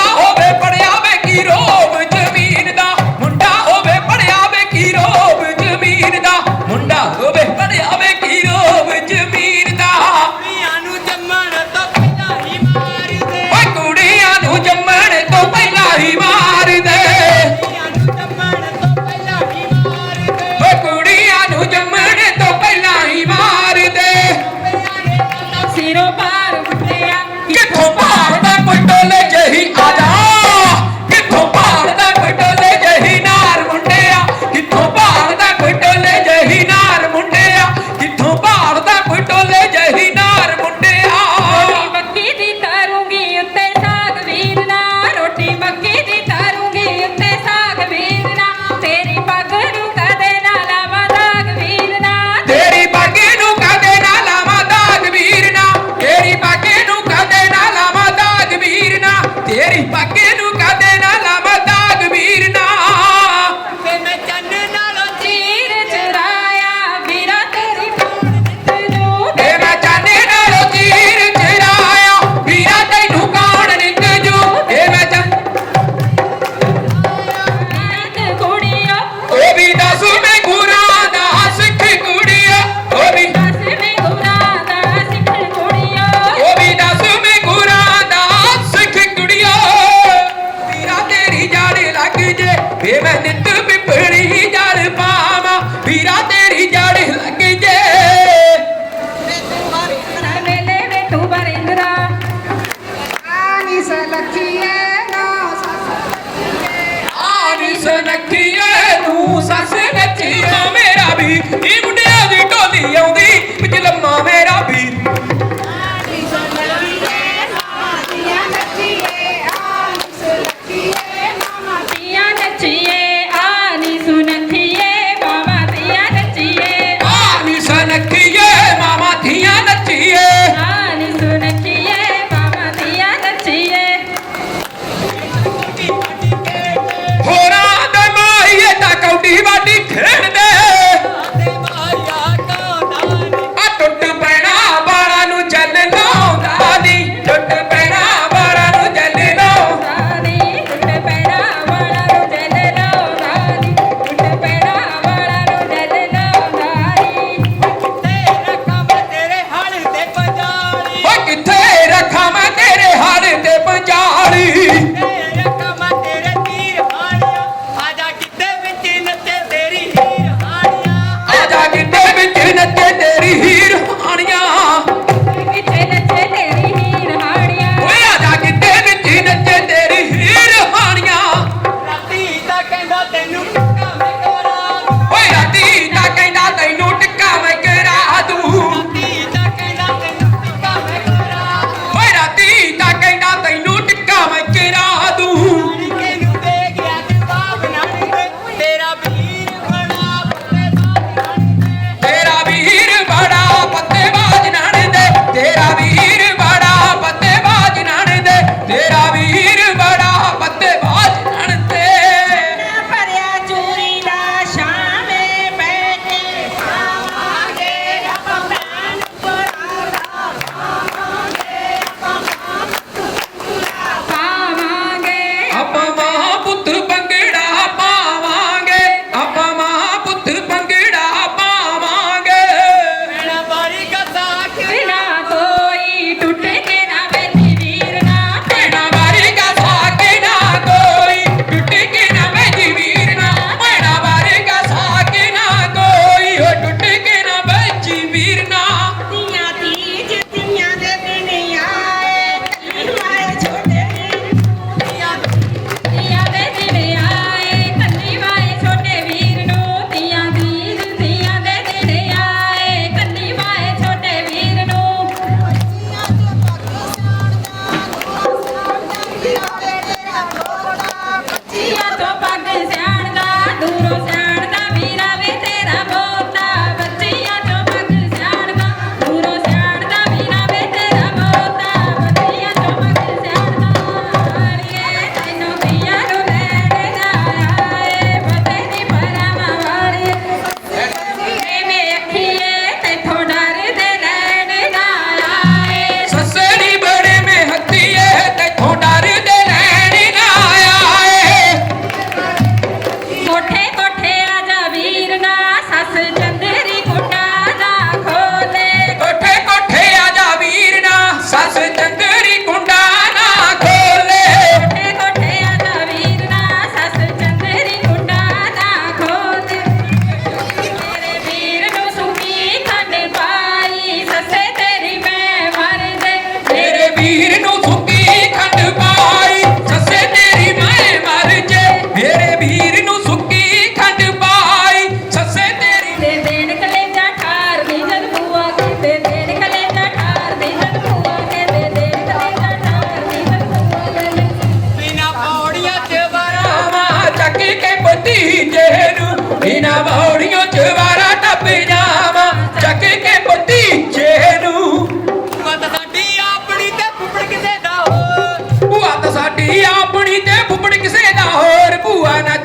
ਹੋਵੇ ਪੜਿਆ ਵੇ ਕੀ ਰੋਬ ਜ਼ਮੀਨ ਦਾ ਮੁੰਡਾ ਹੋਵੇ ਪੜਿਆ ਵੇ ਕੀ ਰੋਬ ਜ਼ਮੀਨ ਦਾ ਮੁੰਡਾ ਹੋਵੇ ਪੜਿਆ ਵੇ ਕੀ ਰੋਬ ਜ਼ਮੀਨ ਦਾ ਕੁੜੀਆਂ ਨੂੰ ਜੰਮਣ ਤੋਂ ਪਹਿਲਾਂ ਹੀ ਮਾਰ ਦੇ ਓਏ ਕੁੜੀਆਂ ਨੂੰ ਜੰਮਣ ਤੋਂ ਪਹਿਲਾਂ ਹੀ ਮਾਰ ਦੇ ਓਏ ਕੁੜੀਆਂ ਨੂੰ ਜੰਮਣ ਤੋਂ ਪਹਿਲਾਂ ਹੀ ਮਾਰ ਦੇ ਸਿਰੋਂ ਪਾਰ ਮੁੰਡਿਆ ਕਿੱਥੋਂ ਭਾਲਦਾ ਕੋਈ ਟੋਲੇ ਜਹੀ ਆ ਜਾ ਕਿੱਥੋਂ ਭਾਲਦਾ ਕੋਈ ਟੋਲੇ ਜਹੀ ਨਾਰ ਮੁੰਡਿਆ ਕਿੱਥੋਂ ਭਾਲਦਾ ਕੋਈ ਟੋਲੇ ਜਹੀ ਨਾਰ ਮੁੰਡਿਆ ਕਿੱਥੋਂ ਭਾਲਦਾ ਕੋਈ ਟੋਲੇ ਜਹੀ ਨਾਰ ਮੁੰਡਿਆ ਰੋਟੀ ਮੱਕੀ ਦੀ ਤਾਰੂੰਗੀ ਉੱਤੇ ਸਾਗ ਵੀਰ ਨਾ ਰੋਟੀ ਮੱਕੀ ਦੀ ਤਾਰੂੰਗੀ ਉੱਤੇ ਸਾਗ ਵੀਰ ਨਾ ਤੇਰੀ ਪੱਗ ਨੂੰ ਕਦੇ ਨਾ ਲਾਵਾਂ ਦਾਗ ਵੀਰ ਨਾ ਤੇਰੀ ਬਾਗੇ ਨੂੰ ਕਦੇ ਨਾ ਲਾਵਾਂ ਦਾਗ ਵੀਰ ਨਾ ਤੇਰੀ ਬਾਗੇ ਨੂੰ ਕਦੇ ਨਾ ਲਾਵਾਂ ਦਾਗ ਵੀਰ ਨਾ ਤੇਰੀ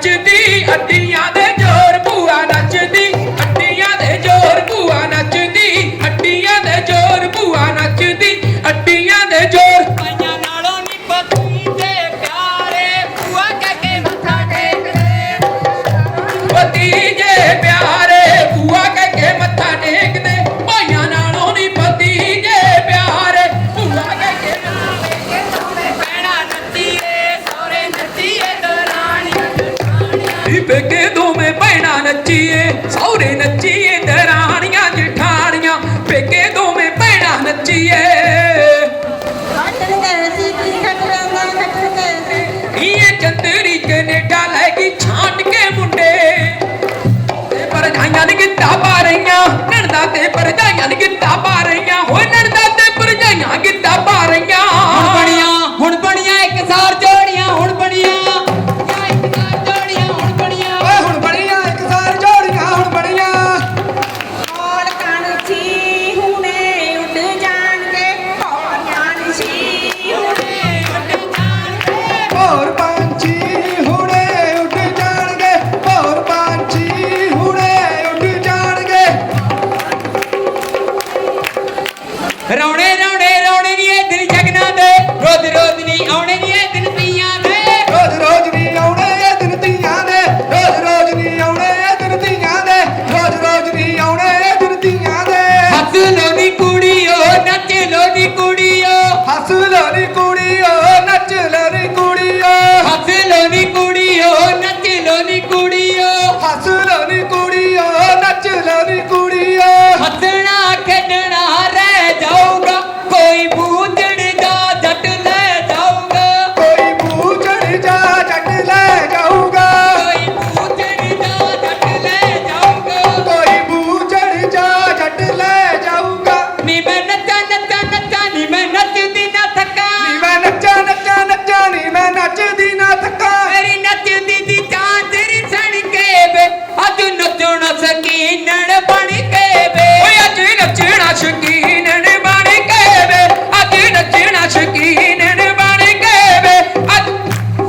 ਨੱਚਦੀ ਹੱਡੀਆਂ ਦੇ ਜ਼ੋਰ ਭੂਆ ਨੱਚਦੀ ਹੱਡੀਆਂ ਦੇ ਜ਼ੋਰ ਭੂਆ ਨੱਚਦੀ ਹੱਡੀਆਂ ਦੇ ਜ਼ੋਰ ਭੂਆ ਨੱਚਦੀ ਹੱਡੀਆਂ ਦੇ ਜ਼ੋਰ ਪਾਈਆਂ ਨਾਲੋਂ ਨੀ ਪਤੀ ਦੇ ਪਿਆਰੇ ਭੂਆ ਕਹਿ ਕੇ ਮੱਥਾ ਟੇਕਦੇ ਭਤੀਜੇ ਪਿਆਰੇ ਭੂਆ ਕਹਿ ਕੇ ਮੱਥਾ ਟੇਕਦੇ ਭਾਈਆਂ ਨਾਲੋਂ ਨੀ ਭਤੀਜੇ ਪਿਆਰੇ ਭੂਆ ਕਹਿ ਕੇ ਭੈਣਾਂ ਨੱਚੀਏ ਸਹੁਰੇ ਨੱਚੀਏ ਦਰਾਣੀਆਂ ਜਠਾਣੀਆਂ ਨੀ ਪੇਕੇ ਦੋਵੇਂ ਭੈਣਾਂ ਨੱਚੀਏ ਸਹੁਰੇ ਨੱਚੀਏ ਦਰਾਣੀਆਂ ਜਠਾਣੀਆਂ ਪੇਕੇ ਦੋਵੇਂ ਭੈਣਾਂ ਨੱਚੀਏ ਇਹ ਚੰਦਰੀ ਕੈਨੇਡਾ ਲੈ ਗਈ ਛਾਂਟ ਕੇ ਮੁੰਡੇ ਤੇ ਪਰਜਾਈਆਂ ਨੇ ਗਿੱਧਾ ਪਾ ਰਹੀਆਂ ਨਣਦਾ ਤੇ ਪਰਜਾਈਆਂ ਨੇ ਗਿੱਧਾ ਪਾ ਰਹੀਆਂ ਹੋਏ ਨਣਦਾ ਤੇ ਪਰਜਾਈਆਂ ਗਿੱਧਾ ਪਾ ਰਹੀਆਂ ਹੁਣ ਬਣੀਆਂ ਇੱਕਸਾਰ ਜੋੜੀਆਂ ਹੁਣ ਬਣੀਆਂ ਇੱਕਸਾਰ ਜੋੜੀਆਂ ਹੁਣ ਬਣੀਆਂ ਓਏ ਹੁਣ ਬਣੀਆਂ ਇੱਕਸਾਰ ਜੋੜੀਆਂ ਹੁਣ ਬਣੀਆਂ ਔਰ ਕਣਛੀ ਹੁਣੇ ਉੱਡ ਜਾਣਗੇ ਪੌੜੀਆਂ ਨਿਸ਼ੀ ਹੁਣੇ ਉੱਡ ਜਾਣਗੇ ਹੋਰ ਪੰਛੀ ਹੁਣੇ ਉੱਡ ਜਾਣਗੇ ਹੋਰ ਪੰਛੀ ਹੁਣੇ ਉੱਡ ਜਾਣਗੇ ਰੌਣੇ ਰੌਣੇ ਰੌਣੇ ਨੀ ਇਹ ਦਿਨ ਜਗਨਾ ਦੇ ਰੋਜ਼ ਰੋਜ਼ ਨੀ ਆਉਣੇ ਨੀ ਇਹ ਦਿਨ ਤੀਆਂ ਦੇ ਰੋਜ਼ ਰੋਜ਼ ਨਹੀਂ ਆਉਣੇ ਇਹ ਦਿਨ ਧੀਆਂ ਦੇ ਰੋਜ਼ ਰੋਜ਼ ਨਹੀਂ ਆਉਣੇ ਇਹ ਦਿਨ ਧੀਆਂ ਦੇ ਰੋਜ਼ ਰੋਜ਼ ਨਹੀਂ ਆਉਣੇ ਇਹ ਦਿਨ ਧੀਆਂ ਦੇ ਹੱਸ ਲੋ ਨੀ ਕੁੜੀਓ ਨੱਚ ਲੋ ਨੀ ਕੁੜੀਓ ਹੱਸ ਲੋ ਨੀ ਕੁੜੀਓ ਨੱਚ ਲੋ ਨੀ ਕੁੜੀਓ ਹੱਸ ਲੋ ਨੀ ਕੁੜੀਓ ਨੱਚ ਲੋ ਨੀ ਕੁੜੀਓ ਹੱਸ ਲੋ ਨੀ ਕੁੜੀਓ ਨੱਚ ਲੋ ਨੀ ਕੁੜੀਓ ਹੱਸਣਾ ਖੇਡਣਾ ਰਹਿ ਜਾਊਗਾ ਕੋਈ ਬੂਝੜ ਦਾ ਜੱਟ ਲੈ ਜਾਊਗਾ ਕੋਈ ਬੂਝੜ ਜਾ ਜੱਟ ਲੈ ਜਾਊਗਾ ਕੋਈ ਬੂਝੜ ਦਾ ਜੱਟ ਲੈ ਜਾਊਗਾ ਕੋਈ ਬੂਝੜ ਜਾ ਜੱਟ ਲੈ ਜਾਊਗਾ ਨੀ ਮੈਂ ਨੱਚਾਂ ਨੱਚਾਂ ਨੱਚਾਂ ਨੀ ਮੈਂ ਨੱਚਦੀ ਨਾ ਥੱਕਾਂ ਨੀ ਮੈਂ ਨੱਚਾਂ ਨੱਚਾਂ ਨੱਚਾਂ ਨੀ ਮੈਂ ਨੱਚਦੀ ਨਾ ਥੱਕਾਂ ਮੇਰੀ ਨੱਚਦੀ ਦੀ ਚਾਂਦਰੀ ਸਣ ਕੇ ਵੇ ਅੱਜ ਨੱਚਣਾ ਸਕੀਨਣ ਬਣ ਕੇ ਵੇ ਓਏ ਅੱਜ ਨੱਚਣਾ ਸ਼ਕੀਨ ਨੇ ਬਣ ਕੇ ਵੇ ਅੱਜ ਨੱਚਣਾ ਸ਼ਕੀਨ ਨੇ ਬਣ ਕੇ ਵੇ ਅੱਜ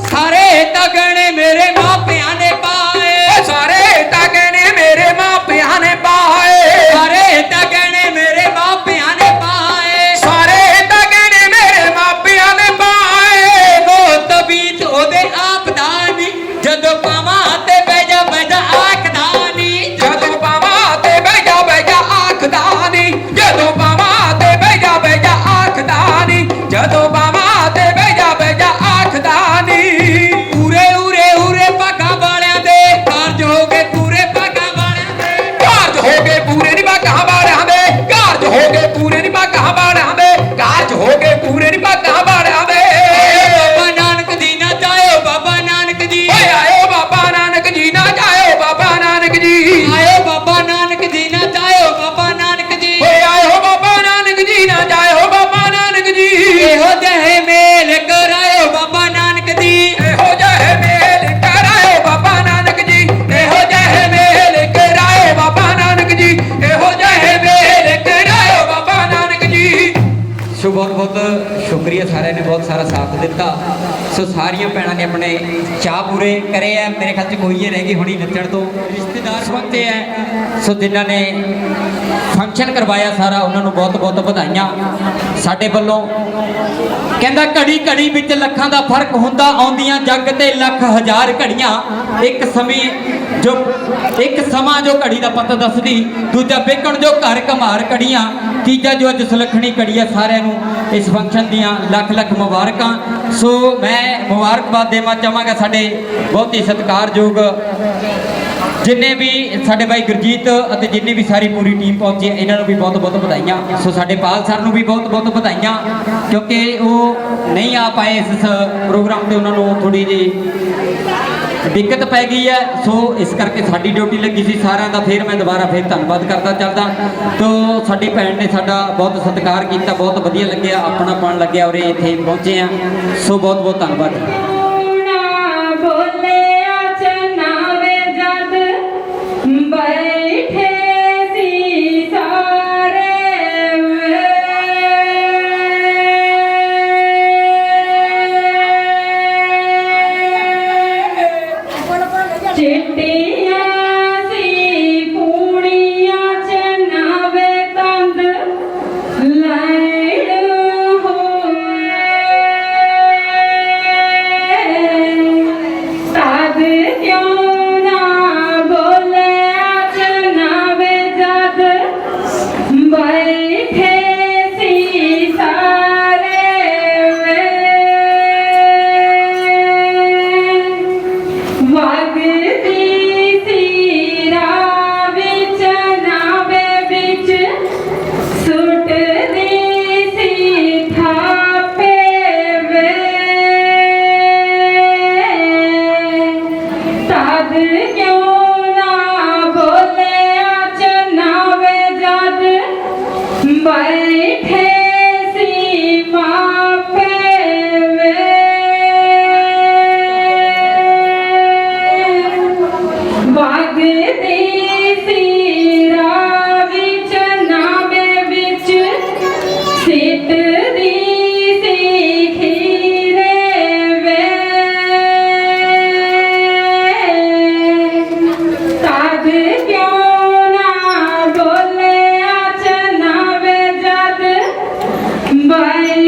ਸਾਰੇ ਤਗਣੇ ਮੇਰੇ ਮਾਪਿਆਂ ਨੇ ਪਾਏ ਓ ਸਾਰੇ ਤਗਣੇ ਮੇਰੇ ਮਾਪਿਆਂ ਨੇ ਪਾਏ ਸਾਰੇ ਤਗਣੇ ਮੇਰੇ ਮਾਪਿਆਂ ਨੇ ਪਾਏ ਸਾਰੇ ਤਗਣੇ ਮੇਰੇ ਮਾਪਿਆਂ ਨੇ ਪਾਏ ਉਹ ਤਬੀਤ ਉਹਦੇ ਆਪ ਦਾ ਨੀ ਜਦੋਂ ਪਾਵਾਂ ਤੇ ਬਹਿ ਜਾ ਆਖਦਾ ਨੀ ਜਦੋਂ ਪਾਵਾਂ ਤੇ ਬਹਿ ਜਾ ਆਖਦਾ ਨੀ ਜਦੋਂ ਪਾਵਾਂ ਤੇ ਬਹਿ ਜਾ ਆਖਦਾ ਨੀ ਜਦੋਂ ਪਾਵਾਂ ਤੇ ਬਹਿ ਜਾ ਆਖਦਾ ਨੀ ਉਰੇ ਉਰੇ ਉਰੇ ਭਾਗਾਂ ਵਾਲਿਆਂ ਦੇ ਕਾਰਜ ਹੋ ਗਏ ਪੂਰੇ ਭਾਗਾਂ ਵਾਲਿਆਂ ਦੇ ਕਾਰਜ ਹੋ ਗਏ ਪੂਰੇ ਨੀ ਭਾਗਾਂ ਵਾਲਿਆਂ ਦੇ ਕਾਰਜ ਹੋ ਗਏ ਪੂਰੇ ਨੀ ਭਾਗਾਂ ਵਾਲਿਆਂ ਦੇ ਕਾਰਜ ਹੋ ਗਏ ਪੂਰੇ ਨੀ ਭਾਗਾਂ ਵਾਲਿਆਂ ਦੇ ਬਾਬਾ ਨਾਨਕ ਜੀ ਨਾ ਜਾਇਓ ਬਾਬਾ ਨਾਨਕ ਜੀ ਓਏ ਆਇਓ ਬਾਬਾ ਨਾਨਕ ਜੀ ਨਾ ਜਾਇਓ ਬਾਬਾ ਨਾਨਕ ਜੀ ਆਇਓ ਬਾਬਾ ਨਾਨਕ ਜੀ ਨਾ ਜਾਇਓ ਬਾਬਾ ਨਾਨਕ ਜੀ ਓਏ ਆਇਓ ਬਾਬਾ ਨਾਨਕ ਜੀ ਨਾ ਜਾਇਓ ਬਾਬਾ ਨਾਨਕ ਜੀ ਇਹੋ ਜਿਹੇ ਮੇਲ ਕਰਾਇਓ ਬਾਬਾ ਨਾਨਕ ਜੀ ਇਹੋ ਜਿਹੇ ਮੇਲ ਕਰਾਇਓ ਬਾਬਾ ਨਾਨਕ ਜੀ ਇਹੋ ਜਿਹੇ ਮੇਲ ਕਰਾਇਓ ਬਾਬਾ ਨਾਨਕ ਜੀ ਇਹੋ ਜਿਹੇ ਮੇਲ ਕਰਾਇਓ ਬਾਬਾ ਨਾਨਕ ਜੀ ਸੋ ਬਹੁਤ ਬਹੁਤ ਸ਼ੁਕਰੀਆ ਸਾਰਿਆਂ ਨੇ ਬਹੁਤ ਸਾਰਾ ਸਾਥ ਦਿੱਤਾ ਸੋ ਸਾਰੀਆਂ ਭੈਣਾਂ ਨੇ ਆਪਣੇ ਚਾਅ ਪੂਰੇ ਕਰੇ ਆ ਮੇਰੇ ਖਿਆਲ ਚ ਕੋਈ ਹੀ ਰਹਿ ਗਈ ਹੁਣੀ ਨੱਚਣ ਤੋਂ ਰਿਸ਼ਤੇਦਾਰ ਪਹੁੰਚੇ ਆ ਸੋ ਜਿਨ੍ਹਾਂ ਨੇ ਫੰਕਸ਼ਨ ਕਰਵਾਇਆ ਸਾਰਾ ਉਹਨਾਂ ਨੂੰ ਬਹੁਤ ਬਹੁਤ ਵਧਾਈਆਂ ਸਾਡੇ ਵੱਲੋਂ ਕਹਿੰਦਾ ਘੜੀ ਘੜੀ ਵਿੱਚ ਲੱਖਾਂ ਦਾ ਫਰਕ ਹੁੰਦਾ ਆਉਂਦੀਆਂ ਜੱਗ ਤੇ ਲੱਖ ਹਜ਼ਾਰ ਘੜੀਆਂ ਇੱਕ ਸਮਾਂ ਜੋ ਘੜੀ ਦਾ ਪਤਾ ਦੱਸਦੀ ਦੂਜਾ ਵੇਖਣ ਜੋ ਘਰ ਘਮਾਰ ਘੜੀਆਂ ਤੀਜਾ ਜੋ ਅੱਜ ਸੁਲੱਖਣੀ ਘੜੀ ਆ ਸਾਰਿਆਂ ਨੂੰ ਇਸ ਫੰਕਸ਼ਨ ਦੀਆਂ ਲੱਖ ਲੱਖ ਮੁਬਾਰਕਾਂ ਸੋ ਮੈਂ ਮੁਬਾਰਕਬਾਦ ਦੇਣਾ ਚਾਹਾਂਗਾ ਸਾਡੇ ਬਹੁਤ ਹੀ ਸਤਿਕਾਰਯੋਗ ਜਿੰਨੇ ਵੀ ਸਾਡੇ ਭਾਈ ਗੁਰਜੀਤ ਅਤੇ ਜਿੰਨੇ ਵੀ ਸਾਰੀ ਪੂਰੀ ਟੀਮ ਪਹੁੰਚੀ ਹੈ ਇਹਨਾਂ ਨੂੰ ਵੀ ਬਹੁਤ ਬਹੁਤ ਵਧਾਈਆਂ ਸੋ ਸਾਡੇ ਪਾਲ ਸਰ ਨੂੰ ਵੀ ਬਹੁਤ ਬਹੁਤ ਵਧਾਈਆਂ ਕਿਉਂਕਿ ਉਹ ਨਹੀਂ ਆ ਪਾਏ ਇਸ ਪ੍ਰੋਗਰਾਮ ਤੇ ਉਹਨਾਂ ਨੂੰ ਥੋੜੀ ਜਿਹੀ ਦਿੱਕਤ ਪੈ ਗਈ ਹੈ ਸੋ ਇਸ ਕਰਕੇ ਸਾਡੀ ਡਿਊਟੀ ਲੱਗੀ ਸੀ ਸਾਰਿਆਂ ਦਾ ਫਿਰ ਮੈਂ ਦੁਬਾਰਾ ਫਿਰ ਧੰਨਵਾਦ ਕਰਦਾ ਚੱਲਦਾ ਤੋ ਸਾਡੀ ਭੈਣ ਨੇ ਸਾਡਾ ਬਹੁਤ ਸਤਿਕਾਰ ਕੀਤਾ ਬਹੁਤ ਵਧੀਆ ਲੱਗਿਆ ਆਪਣਾਪਣ ਲੱਗਿਆ ਔਰ ਇੱਥੇ ਪਹੁੰਚੇ ਆ ਸੋ ਬਹੁਤ ਬਹੁਤ ਧੰਨਵਾਦ ਬੋਲਿਆ ਚਨਾਵੇ ਜਦ ਬੈਠੇ ਸੀ ਸਾਰੇ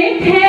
ਇੱਥੇ